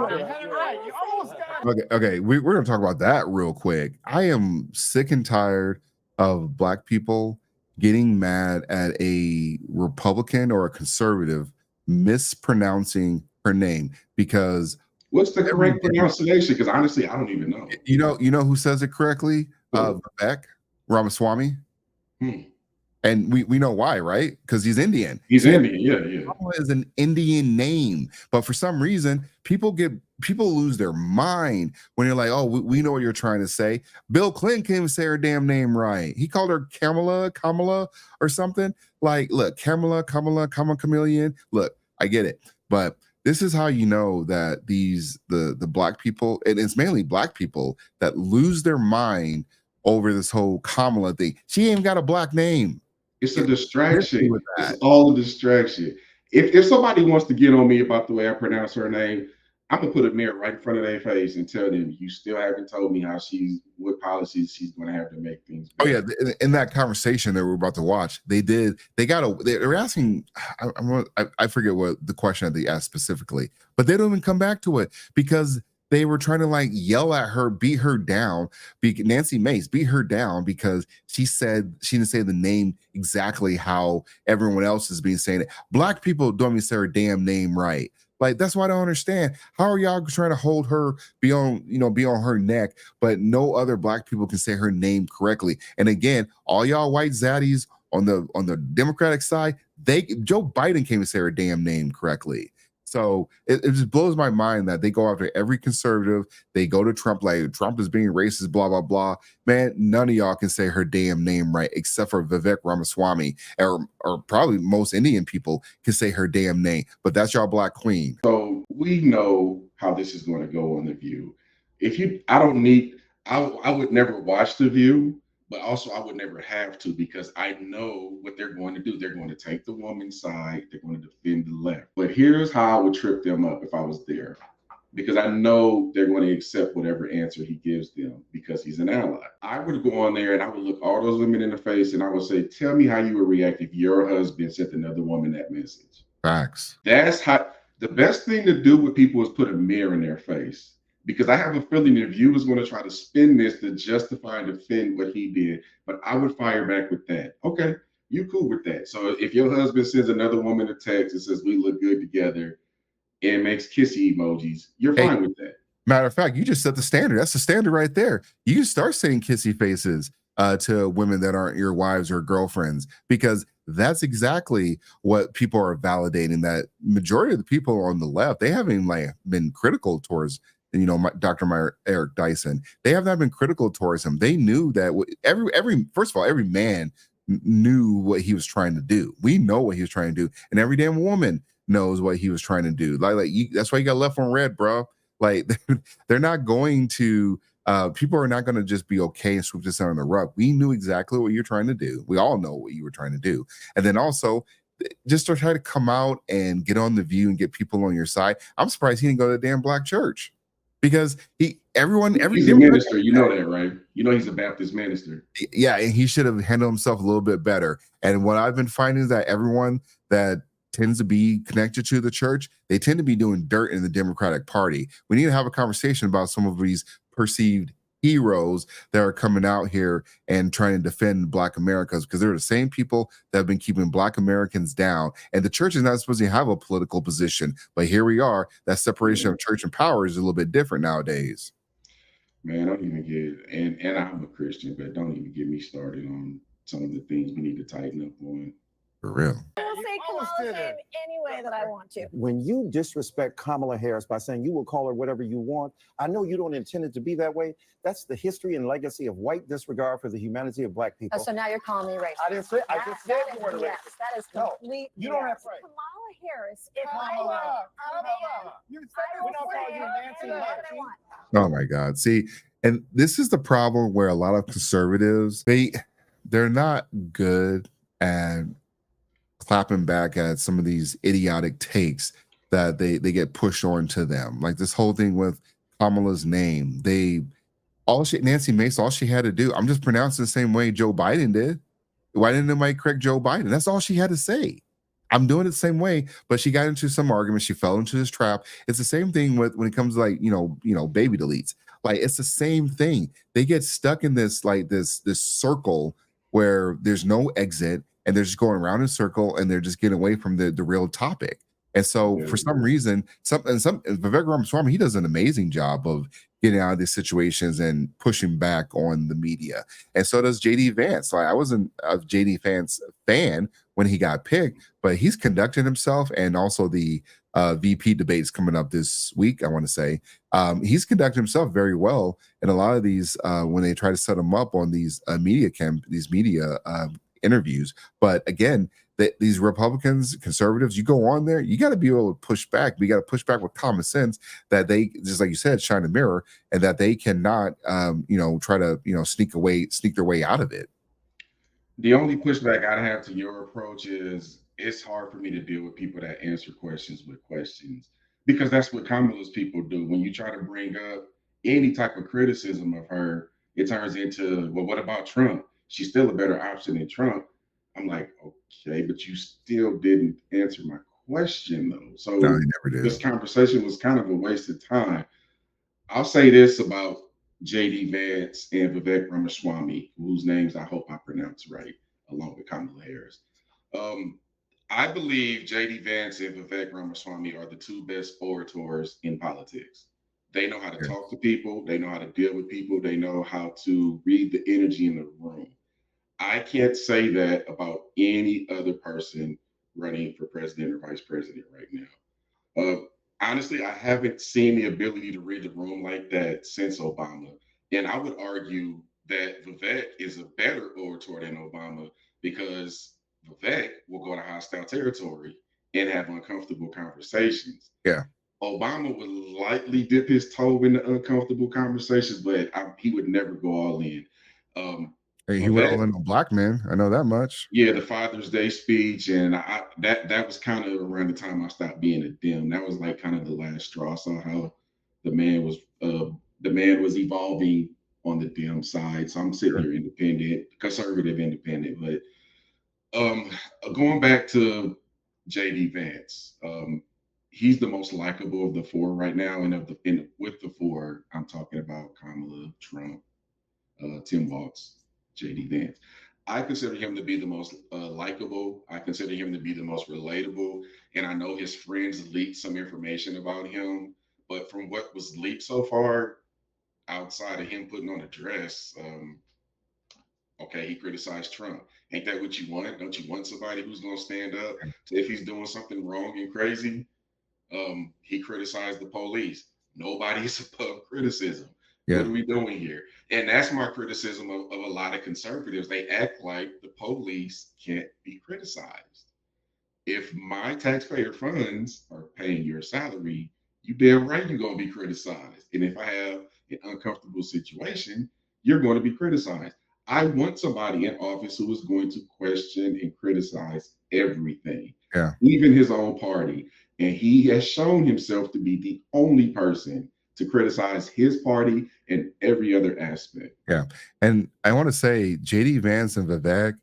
S8: it.
S2: Okay. We're gonna talk about that real quick. I am sick and tired of Black people getting mad at a Republican or a conservative mispronouncing her name, because
S1: what's the correct pronunciation? Because honestly, I don't even know.
S2: You know who says it correctly? Vivek Ramaswamy. And we know why, right? Because he's Indian.
S1: He's Indian, yeah.
S2: Kamala is an Indian name, but for some reason, people lose their mind when you're like, oh, we know what you're trying to say. Bill Clinton can't even say her damn name right. He called her Kamala or something. Like, look, Kamala, chameleon. Look, I get it, but this is how you know that the Black people, and it's mainly Black people that lose their mind over this whole Kamala thing. She ain't got a Black name.
S1: It's a distraction. It's all a distraction. If somebody wants to get on me about the way I pronounce her name, I'm gonna put a mirror right in front of their face and tell them, you still haven't told me what policies she's gonna have to make things better.
S2: Oh yeah, in that conversation that we're about to watch, they were asking, I forget what the question that they asked specifically, but they don't even come back to it because they were trying to like yell at her, beat her down. Nancy Mace beat her down because she said she didn't say the name exactly how everyone else is being saying it. Black people don't even say her damn name right. Like, that's why I don't understand. How are y'all trying to hold her be on her neck, but no other Black people can say her name correctly? And again, all y'all white zaddies on the Democratic side, Joe Biden can't even say her damn name correctly. So it just blows my mind that they go after every conservative. They go to Trump like Trump is being racist, blah, blah, blah. Man, none of y'all can say her damn name right except for Vivek Ramaswamy, or probably most Indian people can say her damn name. But that's y'all black queen.
S1: So we know how this is going to go on The View. I would never watch The View, but also I would never have to because I know what they're going to do. They're going to take the woman's side. They're going to defend the left. But here's how I would trip them up if I was there, because I know they're going to accept whatever answer he gives them because he's an ally. I would go on there and I would look all those women in the face and I would say, tell me how you would react if your husband sent another woman that message.
S2: Facts.
S1: That's how the best thing to do with people is put a mirror in their face. Because I have a feeling the View is going to try to spin this to justify and defend what he did. But I would fire back with that. Okay, you cool with that. So if your husband sends another woman a text and says we look good together and makes kissy emojis, you're fine with that.
S2: Matter of fact, you just set the standard. That's the standard right there. You can start saying kissy faces to women that aren't your wives or girlfriends, because that's exactly what people are validating. That majority of the people on the left, they haven't been critical towards, Dr. Eric Dayson. They have not been critical towards him. They knew that first of all, every man knew what he was trying to do. We know what he was trying to do, and every damn woman knows what he was trying to do. That's why you got left on red, bro. Like they're not going to. People are not going to just be okay and sweep this under the rug. We knew exactly what you're trying to do. We all know what you were trying to do, and then also just to try to come out and get on The View and get people on your side. I'm surprised he didn't go to the damn black church, because he's a
S1: minister. You know that, right? You know he's a Baptist minister.
S2: Yeah, and he should have handled himself a little bit better. And what I've been finding is that everyone that tends to be connected to the church, they tend to be doing dirt in the Democratic Party. We need to have a conversation about some of these perceived heroes that are coming out here and trying to defend Black Americans, because they're the same people that have been keeping Black Americans down. And the church is not supposed to have a political position, but here we are. That separation of church and power is a little bit different nowadays.
S1: Man, don't even and I'm a Christian, but don't even get me started on some of the things we need to tighten up on.
S2: For real.
S6: I will say Kamala's name any way that I want to.
S8: When you disrespect Kamala Harris by saying you will call her whatever you want, I know you don't intend it to be that way. That's the history and legacy of white disregard for the humanity of Black people.
S6: Oh, so now you're calling me racist.
S8: I didn't say. I just said you were racist.
S6: Yes, that is complete.
S8: You don't have to.
S6: Kamala Harris. If
S8: Kamala. You said we're not calling you Nancy.
S2: Oh my God. See, and this is the problem where a lot of conservatives, they're not good at clapping back at some of these idiotic takes that they get pushed on to them. Like this whole thing with Kamala's name. Nancy Mace, all she had to do, I'm just pronouncing the same way Joe Biden did. Why didn't anybody correct Joe Biden? That's all she had to say. I'm doing it the same way, but she got into some argument. She fell into this trap. It's the same thing when it comes to baby deletes. Like it's the same thing. They get stuck in this this circle where there's no exit, and they're just going around in a circle, and they're just getting away from the real topic. And so for some reason, Vivek Ramaswamy, he does an amazing job of getting out of these situations and pushing back on the media. And so does JD Vance. Like I wasn't a JD Vance fan when he got picked, but he's conducting himself, and also the VP debates coming up this week, I want to say. He's conducting himself very well. And a lot of these, when they try to set him up on these media interviews. But again, these Republicans, conservatives, you go on there, you got to be able to push back. We got to push back with common sense that they, just like you said, shine a mirror, and that they cannot, try to, sneak their way out of it.
S1: The only pushback I have to your approach is it's hard for me to deal with people that answer questions with questions, because that's what Kamala's people do. When you try to bring up any type of criticism of her, it turns into, well, what about Trump? She's still a better option than Trump. I'm like, okay, but you still didn't answer my question, though. So
S2: no, you never did.
S1: This conversation was kind of a waste of time. I'll say this about JD Vance and Vivek Ramaswamy, whose names I hope I pronounce right, along with Kamala Harris. I believe JD Vance and Vivek Ramaswamy are the two best orators in politics. They know how to talk to people. They know how to deal with people. They know how to read the energy in the room. I can't say that about any other person running for president or vice president right now. Uh, Honestly, I haven't seen the ability to read the room like that since Obama. And I would argue that Vivek is a better orator than Obama because Vivek will go to hostile territory and have uncomfortable conversations.
S2: Yeah.
S1: Obama would lightly dip his toe in the uncomfortable conversations, but he would never go all in.
S2: Hey, he went all
S1: Vivek,
S2: in on black men. I know that much.
S1: yeah, the Father's Day speech, and that was kind of around the time I stopped being a dim. That was like kind of the last straw. I saw how the man was the man was evolving on the dim side. So I'm sitting
S2: Sure.
S1: here independent, conservative independent. But going back to JD Vance, he's the most likable of the four right now, and with the four, I'm talking about Kamala, Trump, Tim Walz, JD Vance. I consider him to be the most likable. I consider him to be the most relatable. And I know his friends leaked some information about him, but from what was leaked so far, outside of him putting on a dress, okay, he criticized Trump. Ain't that what you want? Don't you want somebody who's going to stand up to if he's doing something wrong and crazy? He criticized the police. Nobody's above criticism.
S2: Yeah.
S1: What are we doing here? And that's my criticism of a lot of conservatives. They act like the police can't be criticized. If my taxpayer funds are paying your salary, you damn right you're going to be criticized. And if I have an uncomfortable situation, you're going to be criticized. I want somebody in office who is going to question and criticize everything,
S2: Yeah.
S1: even his own party. And he has shown himself to be the only person to criticize his party in every other aspect.
S2: Yeah. And I want to say JD Vance and Vivek,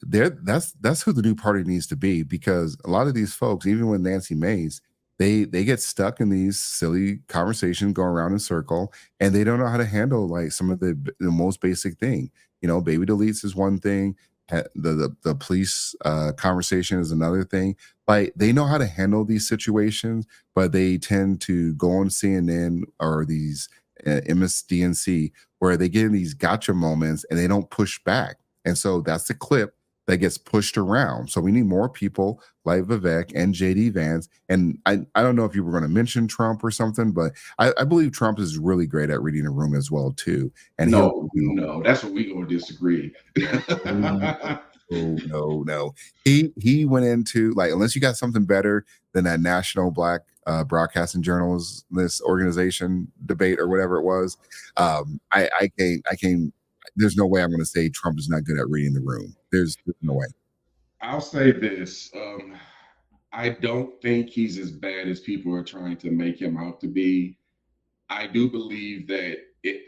S2: that's who the new party needs to be, because a lot of these folks, even with Nancy Mace, they get stuck in these silly conversations going around in circle, and they don't know how to handle like some of the most basic thing. You know, baby deletes is one thing. The police conversation is another thing. Like, they know how to handle these situations, but they tend to go on CNN or these MSDNC where they get in these gotcha moments and they don't push back. And so that's the clip that gets pushed around. So we need more people like Vivek and JD Vance. And I don't know if you were going to mention Trump or something, but I believe Trump is really great at reading a room as well too. And
S1: no, that's what we're going to disagree.
S2: No. He went into, like, unless you got something better than that National Black Broadcasting Journalist organization debate or whatever it was, I can't. There's no way I'm going to say Trump is not good at reading the room. There's no way.
S1: I'll say this. I don't think he's as bad as people are trying to make him out to be. I do believe that,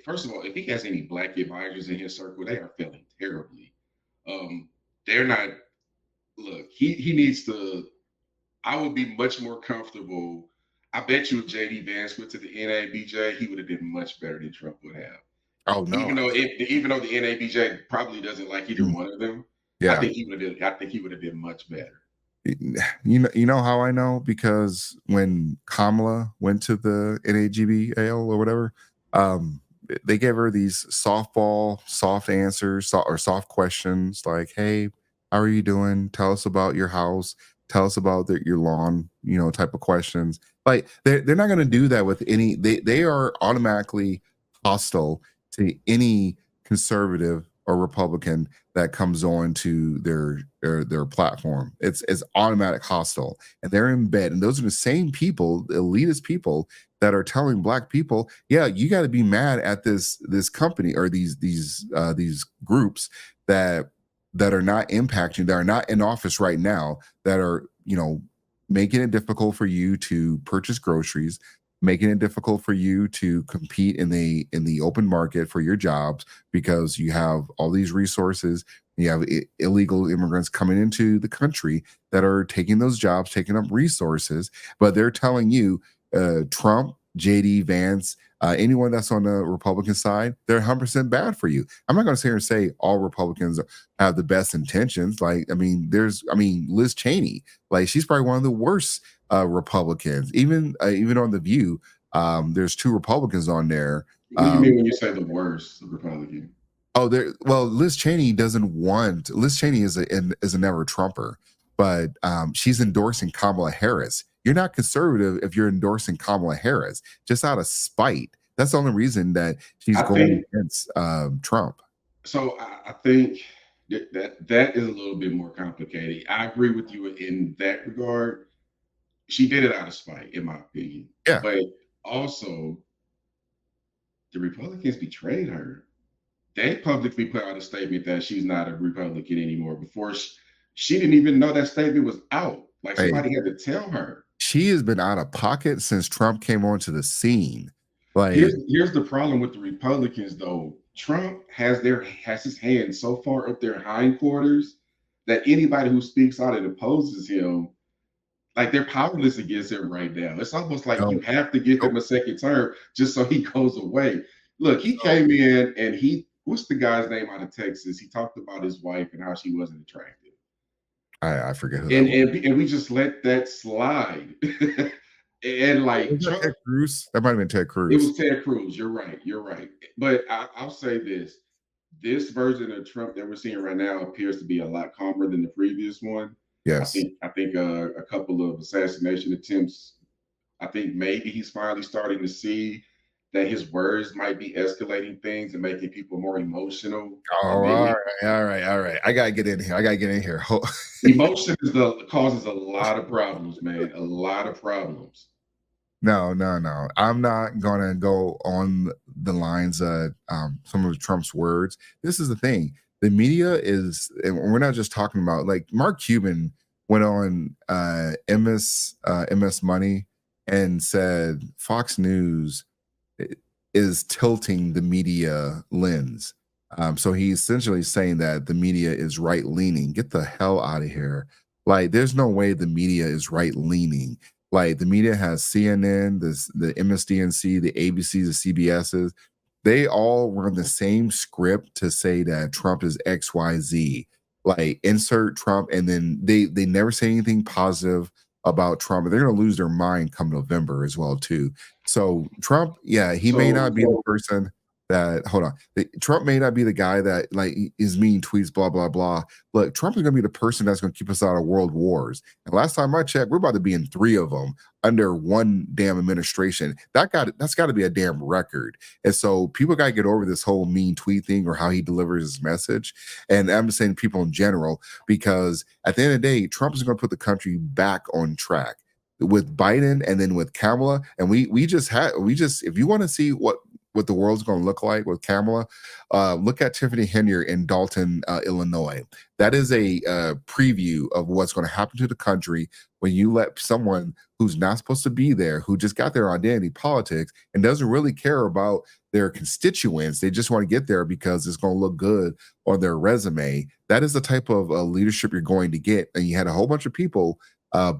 S1: first of all, if he has any black advisors in his circle, they are failing terribly. They're not. Look, he needs to. I would be much more comfortable. I bet you if JD Vance went to the NABJ, he would have done much better than Trump would have.
S2: Oh no!
S1: Even though the NABJ probably doesn't like either one of them,
S2: yeah,
S1: I think he would have done much better.
S2: You know how I know? Because when Kamala went to the NAGBAL or whatever, they gave her these soft answers or soft questions like, "Hey, how are you doing? Tell us about your house. Tell us about your lawn." You know, type of questions. Like, they're not going to do that with any. They are automatically hostile to any conservative or Republican that comes on to their platform. It's automatic hostile, and they're in bed. And those are the same people, the elitist people, that are telling black people, yeah, you got to be mad at this company or these groups that are not impacting, that are not in office right now, that are, you know, making it difficult for you to purchase groceries, making it difficult for you to compete in the open market for your jobs, because you have all these resources. You have illegal immigrants coming into the country that are taking those jobs, taking up resources, but they're telling you, Trump, JD Vance, anyone that's on the Republican side, they're 100% bad for you. I'm not going to sit here and say all Republicans have the best intentions. Like, I mean, Liz Cheney, like, she's probably one of the worst Republicans. Even on The View, there's two Republicans on there.
S1: What do you mean when you say the worst Republican?
S2: Liz Cheney doesn't want. Liz Cheney is a never Trumper, but she's endorsing Kamala Harris. You're not conservative if you're endorsing Kamala Harris just out of spite. That's the only reason that she's
S1: I
S2: going
S1: think
S2: against Trump.
S1: so. I think that is a little bit more complicated. I agree with you in that regard. She did it out of spite, in my opinion.
S2: Yeah.
S1: But also, the Republicans betrayed her. They publicly put out a statement that she's not a Republican anymore before she didn't even know that statement was out. Like
S2: Hey,
S1: somebody had to tell her.
S2: she has been out of pocket since Trump came onto the scene. Like,
S1: Here's the problem with the Republicans, though. Trump has his hand so far up their hindquarters that anybody who speaks out and opposes him, like they're powerless against him right now. It's almost like
S2: no,
S1: you have to give him a second term just so he goes away. Look, he came in and what's the guy's name out of Texas? He talked about his wife and how she wasn't attractive.
S2: I forget who that was.
S1: And we just let that slide. And like
S2: Was that
S1: Trump,
S2: Ted Cruz? That might have been Ted
S1: it
S2: Cruz.
S1: was Ted Cruz. You're right. You're right. But I'll say this version of Trump that we're seeing right now appears to be a lot calmer than the previous one.
S2: Yes.
S1: I think a couple of assassination attempts. I think maybe he's finally starting to see that his words might be escalating things and making people more emotional.
S2: Oh, all right. I gotta get in here.
S1: Emotion causes a lot of problems, man. A lot of problems.
S2: No. I'm not gonna go on the lines of some of Trump's words. This is the thing. The media is, and we're not just talking about, like, Mark Cuban went on MS Money and said Fox News is tilting the media lens. So he's essentially saying that the media is right leaning. Get the hell out of here. Like, there's no way the media is right leaning. Like, the media has CNN, the MSDNC, the ABCs, the CBSs. They all run the same script to say that Trump is XYZ. Like, insert Trump, and then they never say anything positive about Trump. They're going to lose their mind come November as well too. So Trump, yeah, he may not be the person that, hold on, Trump may not be the guy that, like, is mean tweets, blah blah blah. Look, Trump is going to be the person that's going to keep us out of world wars. And last time I checked, we're about to be in 3 of them under one damn administration. That's got to be a damn record. And so people got to get over this whole mean tweet thing or how he delivers his message. And I'm just saying people in general, because at the end of the day, Trump is going to put the country back on track with Biden and then with Kamala. And we just if you want to see what the world's going to look like with Kamala, look at Tiffany Henry in Dalton, Illinois. That is a preview of what's going to happen to the country when you let someone who's not supposed to be there, who just got their identity politics and doesn't really care about their constituents. They just want to get there because it's going to look good on their resume. That is the type of leadership you're going to get. And you had a whole bunch of people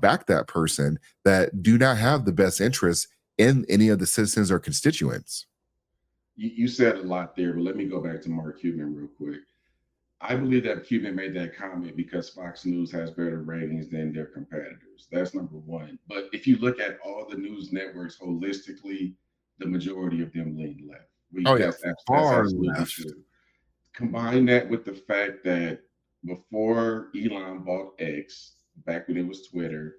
S2: back that person that do not have the best interests in any of the citizens or constituents.
S1: You said a lot there, but let me go back to Mark Cuban real quick. I believe that Cuban made that comment because Fox News has better ratings than their competitors. That's number one. But if you look at all the news networks holistically, the majority of them lean left. That's absolutely
S2: left.
S1: true. Combine that with the fact that before Elon bought X, back when it was Twitter,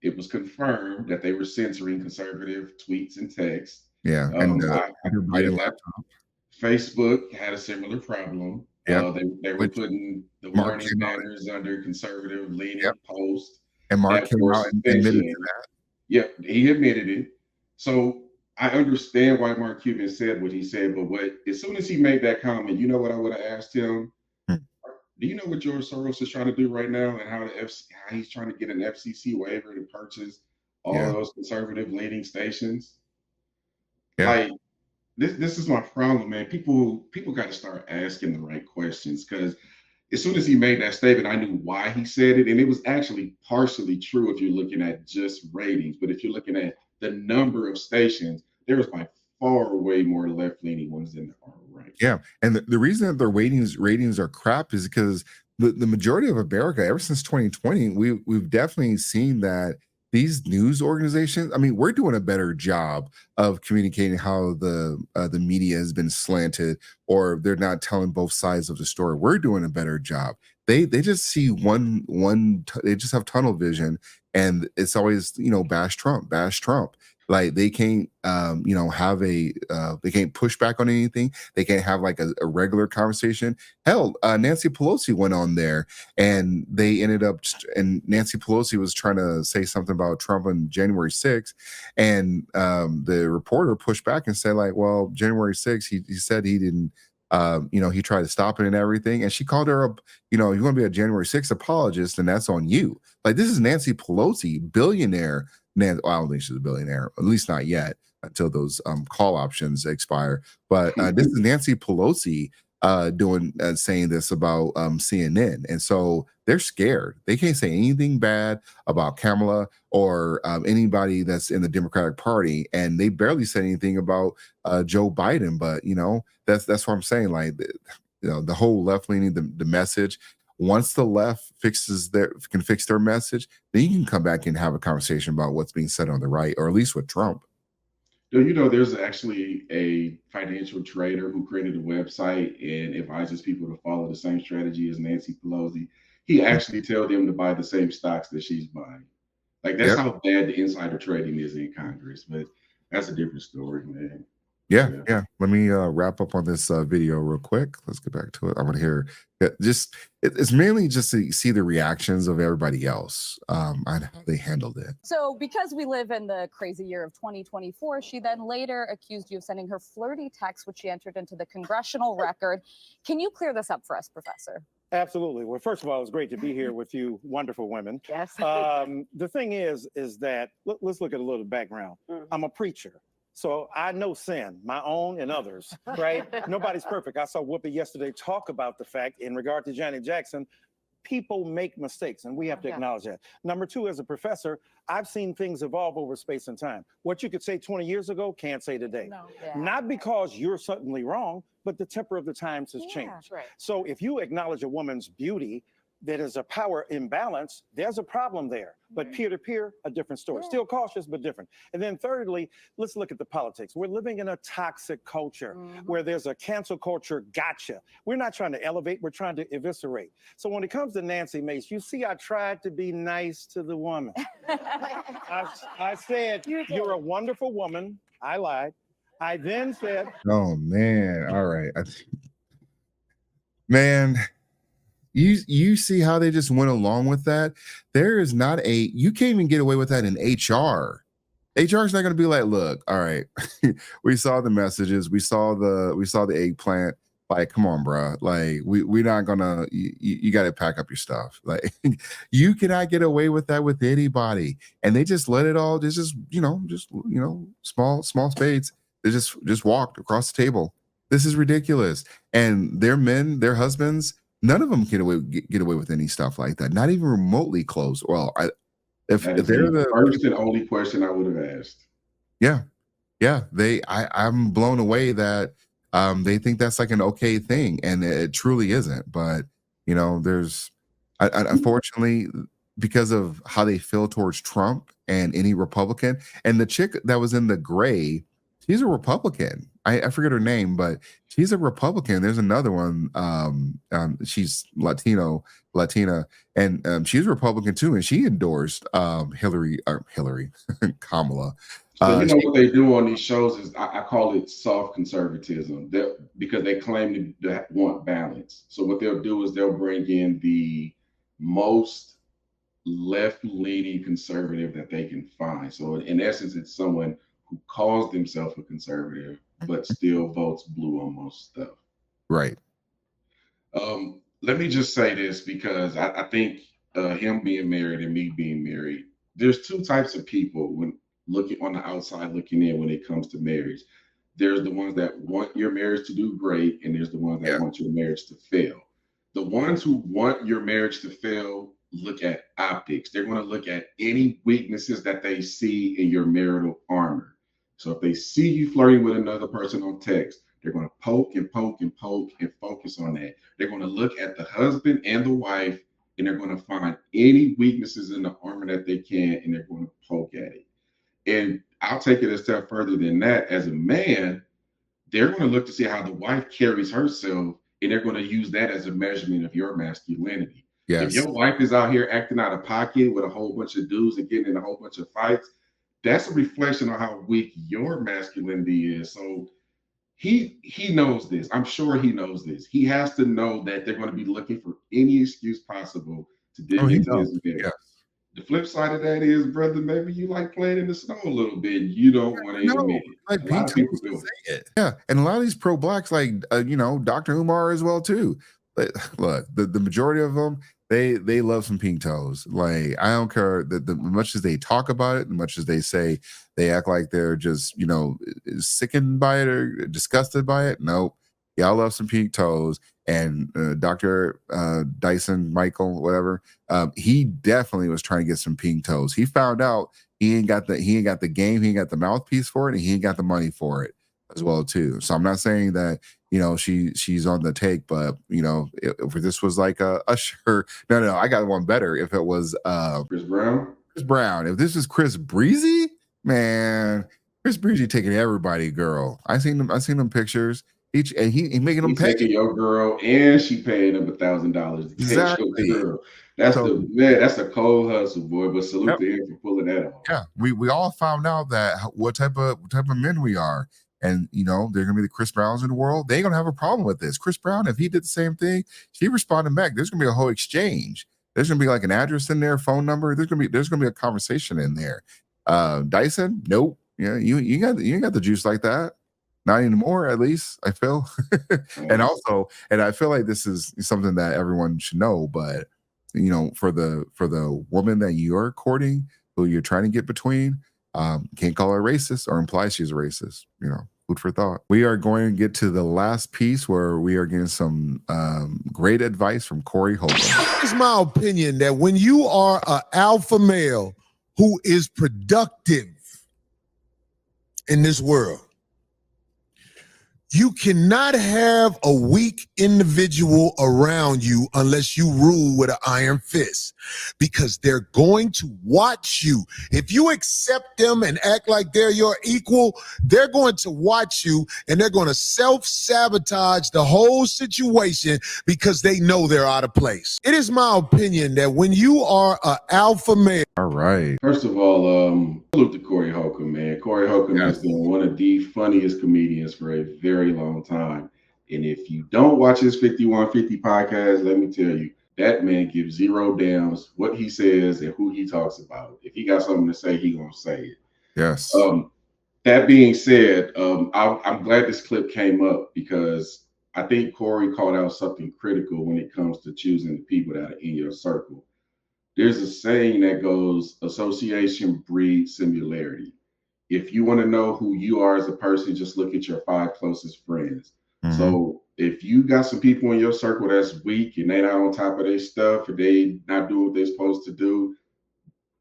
S1: it was confirmed that they were censoring conservative tweets and texts.
S2: Yeah, and laptop.
S1: Facebook had a similar problem.
S2: Yeah,
S1: they were putting the warning banners under conservative leaning posts.
S2: And Mark came out and admitted to that.
S1: Yeah, he admitted it. So I understand why Mark Cuban said what he said, but as soon as he made that comment, you know what I would have asked him? Do you know what George Soros is trying to do right now, and how he's trying to get an FCC waiver to purchase all of those conservative leading stations?
S2: Yeah.
S1: Like, this is my problem, man. People got to start asking the right questions, because as soon as he made that statement, I knew why he said it, and it was actually partially true if you're looking at just ratings. But if you're looking at the number of stations, there was by far way more left-leaning ones than there are right.
S2: Yeah, and the reason that their ratings are crap is because the majority of America, ever since 2020, we've definitely seen that these news organizations, I mean, we're doing a better job of communicating how the media has been slanted, or they're not telling both sides of the story. We're doing a better job. They just see one they just have tunnel vision, and it's always, bash Trump, bash Trump. Like they can't, have they can't push back on anything. They can't have like a regular conversation. Hell, Nancy Pelosi went on there, and they ended up, and Nancy Pelosi was trying to say something about Trump on January 6th, and the reporter pushed back and said like, well, January 6th, he said he didn't. He tried to stop it and everything, and she called her up. You want to be a January 6th apologist, and that's on you. Like this is Nancy Pelosi, billionaire. Well, I don't think she's a billionaire, at least not yet, until those call options expire. But this is Nancy Pelosi saying this about CNN, and so they're scared. They can't say anything bad about Kamala or anybody that's in the Democratic Party, and they barely said anything about Joe Biden. But that's what I'm saying. Like the whole left leaning, the message. Once the left can fix their message, then you can come back and have a conversation about what's being said on the right, or at least with Trump.
S1: There's actually a financial trader who created a website and advises people to follow the same strategy as Nancy Pelosi. He actually tells them to buy the same stocks that she's buying. Like that's how bad the insider trading is in Congress. But that's a different story, man.
S2: Yeah. Let me wrap up on this video real quick. Let's get back to it. I want to hear it's mainly just to see the reactions of everybody else on how they handled it.
S7: So because we live in the crazy year of 2024, she then later accused you of sending her flirty text, which she entered into the congressional record. Can you clear this up for us, Professor?
S8: Absolutely. Well, first of all, it's great to be here with you, wonderful women.
S7: Yes.
S8: The thing is that let's look at a little background. I'm a preacher. So I know sin, my own and others, right? Nobody's perfect. I saw Whoopi yesterday talk about the fact in regard to Janet Jackson, people make mistakes, and we have to acknowledge that. Number two, as a professor, I've seen things evolve over space and time. What you could say 20 years ago, can't say today.
S7: No.
S8: Not because you're certainly wrong, but the temper of the times has changed.
S7: Right.
S8: So if you acknowledge a woman's beauty, that is a power imbalance, there's a problem there. But peer-to-peer, a different story. Still cautious, but different. And then thirdly, let's look at the politics. We're living in a toxic culture where there's a cancel culture gotcha. We're not trying to elevate, we're trying to eviscerate. So when it comes to Nancy Mace, you see I tried to be nice to the woman. I said, you're a wonderful woman. I lied. I then said...
S2: Oh, man. All right. Man... You see how they just went along with that? There is not you can't even get away with that in HR. HR is not going to be like, look, all right, we saw the messages, we saw the eggplant. Like, come on, bro. Like, we're not gonna. You got to pack up your stuff. Like, you cannot get away with that with anybody. And they just let it all. Just small spades. They just walked across the table. This is ridiculous. And their men, their husbands. None of them get away with any stuff like that. Not even remotely close. Well, if they're the
S1: first and only question I would have asked.
S2: Yeah. I'm blown away that they think that's like an okay thing, and it truly isn't. But there's unfortunately, because of how they feel towards Trump and any Republican, and the chick that was in the gray, she's a Republican. I forget her name, but she's a Republican. There's another one. She's Latina, and she's a Republican too, and she endorsed Hillary, Kamala.
S1: So what they do on these shows is I call it soft conservatism, because they claim to want balance. So what they'll do is they'll bring in the most left-leaning conservative that they can find. So in essence, it's someone who calls themselves a conservative but still votes blue on most stuff.
S2: Right.
S1: Let me just say this, because I think him being married and me being married, there's two types of people when looking on the outside looking in when it comes to marriage. There's the ones that want your marriage to do great, and there's the ones that want your marriage to fail. The ones who want your marriage to fail look at optics. They're going to look at any weaknesses that they see in your marital armor. So if they see you flirting with another person on text, they're going to poke and poke and poke and focus on that. They're going to look at the husband and the wife, and they're going to find any weaknesses in the armor that they can, and they're going to poke at it. And I'll take it a step further than that. As a man, they're going to look to see how the wife carries herself, and they're going to use that as a measurement of your masculinity. If
S2: Yes.
S1: your wife is out here acting out of pocket with a whole bunch of dudes and getting in a whole bunch of fights, that's a reflection on how weak your masculinity is. So he knows this. I'm sure he knows this. He has to know that they're going to be looking for any excuse possible to
S2: Oh,
S1: dig
S2: he
S1: into
S2: knows.
S1: his bed.
S2: Yes.
S1: The flip side of that is, brother, maybe you like playing in the snow a little bit. You don't want to
S2: No,
S1: admit it.
S2: like
S1: A
S2: Pete
S1: lot of people
S2: Toes
S1: do
S2: would
S1: it.
S2: say it. Yeah, and a lot of these pro blacks, like Dr. Umar as well too. But look, the majority of them, they love some pink toes. Like I don't care that the much as they talk about it, and much as they say they act like they're just sickened by it or disgusted by it. Nope, y'all love some pink toes. And Dr. Dayson, Michael, whatever, he definitely was trying to get some pink toes. He found out he ain't got the game, he ain't got the mouthpiece for it, and he ain't got the money for it as well too. So I'm not saying that she's on the take, but if this was like a Usher, no, I got one better. If it was
S1: Chris Brown.
S2: if this is Chris Breezy, man, Chris Breezy taking everybody, girl. I seen them pictures. He making them
S1: He's
S2: pay.
S1: taking your girl, and she paying him $1,000 to take
S2: Exactly.
S1: your girl. That's
S2: So-
S1: that's a cold hustle, boy. But salute
S2: Yep.
S1: to him for pulling that off.
S2: Yeah, we all found out that what type of men we are, and they're gonna be the Chris Browns in the world. They ain't gonna have a problem with this. Chris Brown, if he did the same thing, he responded back. There's gonna be a whole exchange. There's gonna be like an address in there, phone number. There's gonna be a conversation in there. Dyson, nope. Yeah, you ain't got the juice like that. Not anymore, at least I feel. And I feel like this is something that everyone should know. But for the woman that you're courting, who you're trying to get between, can't call her racist or imply she's a racist. Food for thought. We are going to get to the last piece where we are getting some great advice from Cory Holcomb.
S9: It's my opinion that when you are an alpha male who is productive in this world, you cannot have a weak individual around you unless you rule with an iron fist, because they're going to watch you. If you accept them and act like they're your equal, they're going to watch you and they're going to self-sabotage the whole situation because they know they're out of place. It is my opinion that when you are an alpha male.
S2: All right.
S1: First of all, salute to Cory Holcomb, man. Cory Holcomb has been one of the funniest comedians for a very long time. And if you don't watch his 5150 podcast, let me tell you, that man gives zero damns what he says and who he talks about. If he got something to say, he gonna say it.
S2: Yes.
S1: That being said, I'm glad this clip came up because I think Cory called out something critical when it comes to choosing the people that are in your circle. There's a saying that goes, association breeds similarity. If you want to know who you are as a person, just look at your 5 closest friends.
S2: Mhm.
S1: So if you got some people in your circle that's weak and they not on top of their stuff, or they not doing what they're supposed to do,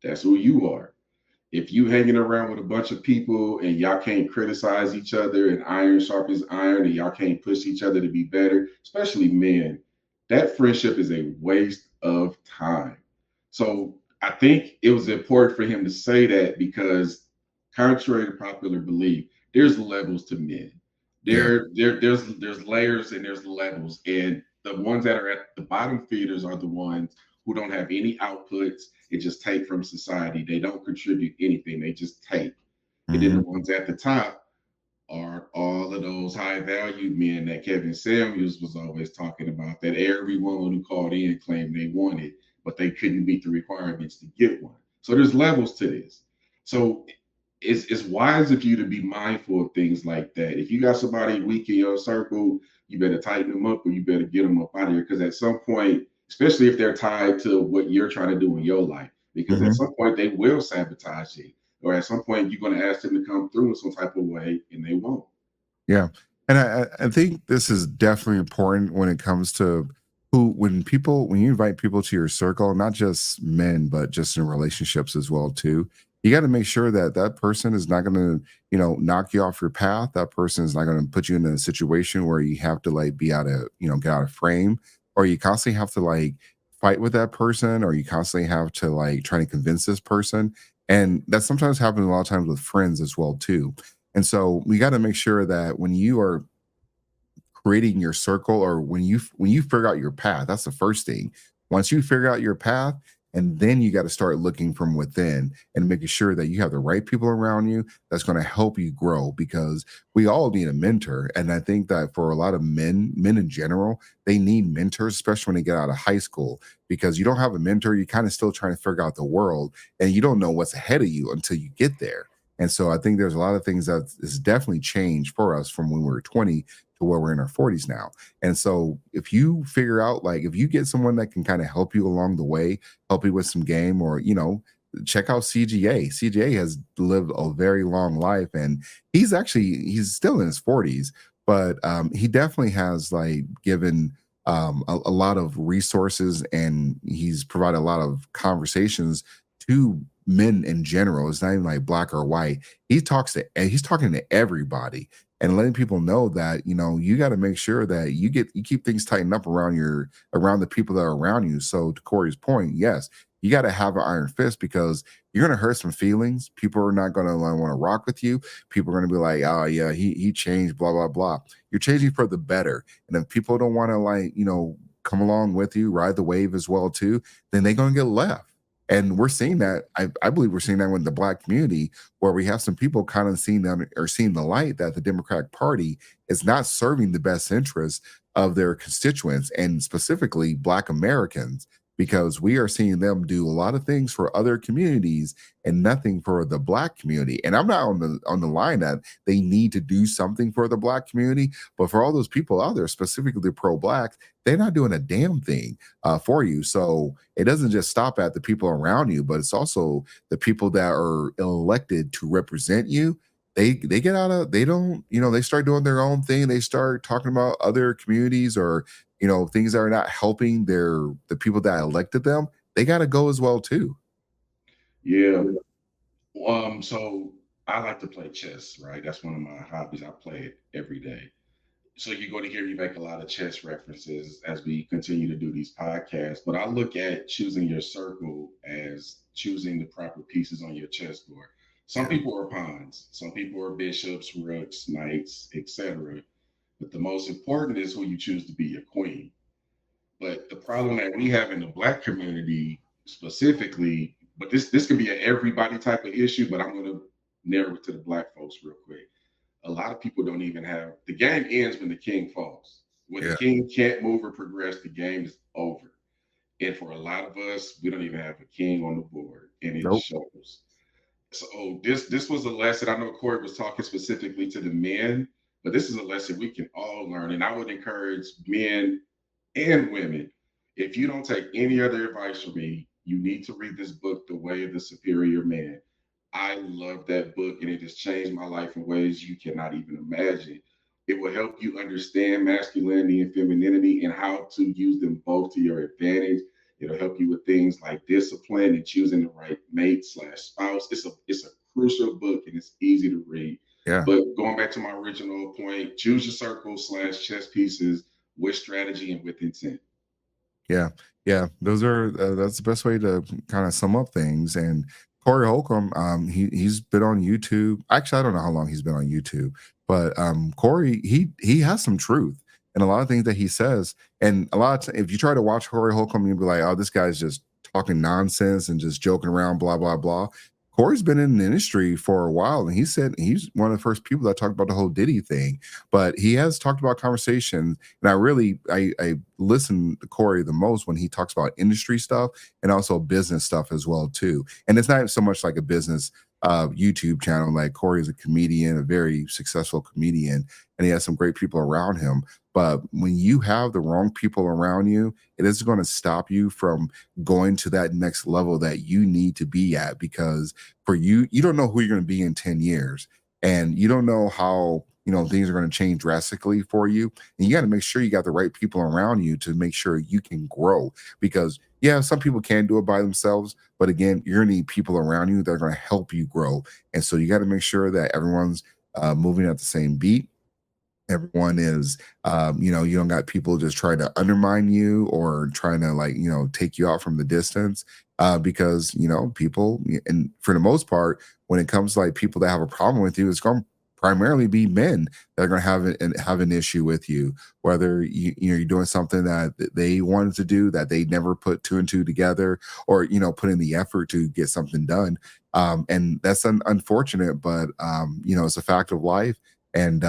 S1: that's who you are. If you hanging around with a bunch of people and y'all can't criticize each other and iron sharpens iron and y'all can't push each other to be better, especially men, that friendship is a waste of time. So I think it was important for him to say that because, contrary to popular belief, there's levels to men. There's layers and there's levels, and the ones that are at the bottom feeders are the ones who don't have any outputs and just take from society. They don't contribute anything. They just take. And then the ones at the top are all of those high valued men that Kevin Samuels was always talking about, that everyone who called in claimed they wanted, but they couldn't meet the requirements to get one. So there's levels to this. So it's wise of you to be mindful of things like that. If you got somebody weak in your circle, you better tighten them up or you better get them up out of here. Because at some point, especially if they're tied to what you're trying to do in your life, because at some point they will sabotage you. Or at some point you're going to ask them to come through in some type of way and they won't.
S2: Yeah. And I think this is definitely important when it comes to when you invite people to your circle, not just men, but just in relationships as well too. You got to make sure that that person is not going to, knock you off your path. That person is not going to put you in a situation where you have to like be out of, get out of frame, or you constantly have to like fight with that person, or you constantly have to like try to convince this person. And that sometimes happens a lot of times with friends as well too. And so we got to make sure that when you are creating your circle, or when you figure out your path, that's the first thing. Once you figure out your path, and then you got to start looking from within and making sure that you have the right people around you that's going to help you grow, because we all need a mentor. And I think that for a lot of men in general, they need mentors, especially when they get out of high school, because you don't have a mentor. You're kind of still trying to figure out the world, and you don't know what's ahead of you until you get there. And so I think there's a lot of things that is definitely changed for us from when we were 20 to where we're in our 40s now. And so if you figure out, like, if you get someone that can kind of help you along the way, help you with some game, or, check out CGA. CGA has lived a very long life, and he's still in his 40s, but he definitely has like given a lot of resources, and he's provided a lot of conversations to men in general. It's not even like black or white. He's talking to everybody and letting people know that, you got to make sure that you keep things tightened up around the people that are around you. So to Cory's point, yes, you got to have an iron fist, because you're going to hurt some feelings. People are not going to want to rock with you. People are going to be like, oh yeah, he changed, blah, blah, blah. You're changing for the better. And if people don't want to come along with you, ride the wave as well too, then they're going to get left. And we're seeing that. I believe we're seeing that with the black community, where we have some people kind of seeing the light that the Democratic Party is not serving the best interests of their constituents, and specifically black Americans, because we are seeing them do a lot of things for other communities and nothing for the black community. And I'm not on the line that they need to do something for the black community, but for all those people out there, specifically pro-black, they're not doing a damn thing for you. So it doesn't just stop at the people around you, but it's also the people that are elected to represent you. They get out of, they don't, they start doing their own thing. They start talking about other communities, or things that are not helping the people that elected them. They got to go as well too.
S1: Yeah. So I like to play chess, right? That's one of my hobbies. I play it every day. So you're going to hear me make a lot of chess references as we continue to do these podcasts. But I look at choosing your circle as choosing the proper pieces on your chessboard. Some people are pawns, some people are bishops, rooks, knights, etc. But the most important is who you choose to be your queen. But the problem that we have in the black community specifically, but this could be an everybody type of issue, but I'm going to narrow it to the black folks real quick. A lot of people don't even have, the game ends when the king falls. When the king can't move or progress, the game is over. And for a lot of us, we don't even have a king on the board, and it shows. So this was a lesson. I know Cory was talking specifically to the men, but this is a lesson we can all learn. And I would encourage men and women, if you don't take any other advice from me, you need to read this book, The Way of the Superior Man. I love that book, and it just changed my life in ways you cannot even imagine. It will help you understand masculinity and femininity and how to use them both to your advantage. It'll help you with things like discipline and choosing the right mate/spouse. It's a crucial book, and it's easy to read.
S2: Yeah.
S1: But going back to my original point, choose your circle/chess pieces with strategy and with intent.
S2: Yeah. Those are that's the best way to kind of sum up things. And Cory Holcomb, he's been on YouTube. Actually, I don't know how long he's been on YouTube, but Cory, he has some truth in a lot of things that he says. And a lot of if you try to watch Cory Holcomb, you'll be like, oh, this guy's just talking nonsense and just joking around, blah blah blah. Cory's been in the industry for a while, and he said he's one of the first people that talked about the whole Diddy thing. But he has talked about conversations, and I listen to Cory the most when he talks about industry stuff and also business stuff as well too. And it's not so much like a business YouTube channel. Like, Cory is a comedian, a very successful comedian, and he has some great people around him. But when you have the wrong people around you, it is going to stop you from going to that next level that you need to be at. Because for you don't know who you're going to be in 10 years, and you don't know how things are going to change drastically for you. And you got to make sure you got the right people around you to make sure you can grow. Because some people can do it by themselves, but again, you're going to need people around you that are going to help you grow. And so you got to make sure that everyone's moving at the same beat. Everyone is, you don't got people just trying to undermine you or trying to take you out from the distance, because, people, and for the most part, when it comes to people that have a problem with you, it's going to primarily be men that are going to have an issue with you, whether you're doing something that they wanted to do that they never put two and two together, or put in the effort to get something done. And that's unfortunate, but it's a fact of life. And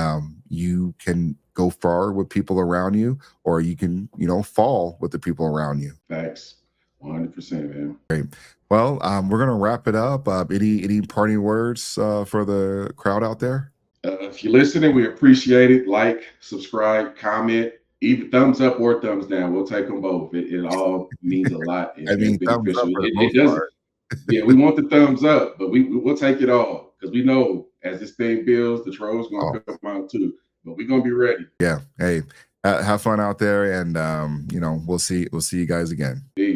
S2: you can go far with people around you, or you can fall with the people around you.
S1: Facts. 100%, man.
S2: Great. Well, we're gonna wrap it up. Any parting words for the crowd out there?
S1: If you're listening, we appreciate it. Like, subscribe, comment, even thumbs up or thumbs down. We'll take them both. It all means a lot.
S2: I mean, thumbs up for the most
S1: doesn't.
S2: part.
S1: Yeah, we want the thumbs up, but we'll take it all, because we know as this thing builds, the trolls gonna come out too. But we're gonna be ready.
S2: Yeah. Hey, have fun out there, and we'll see you guys again.
S1: Peace.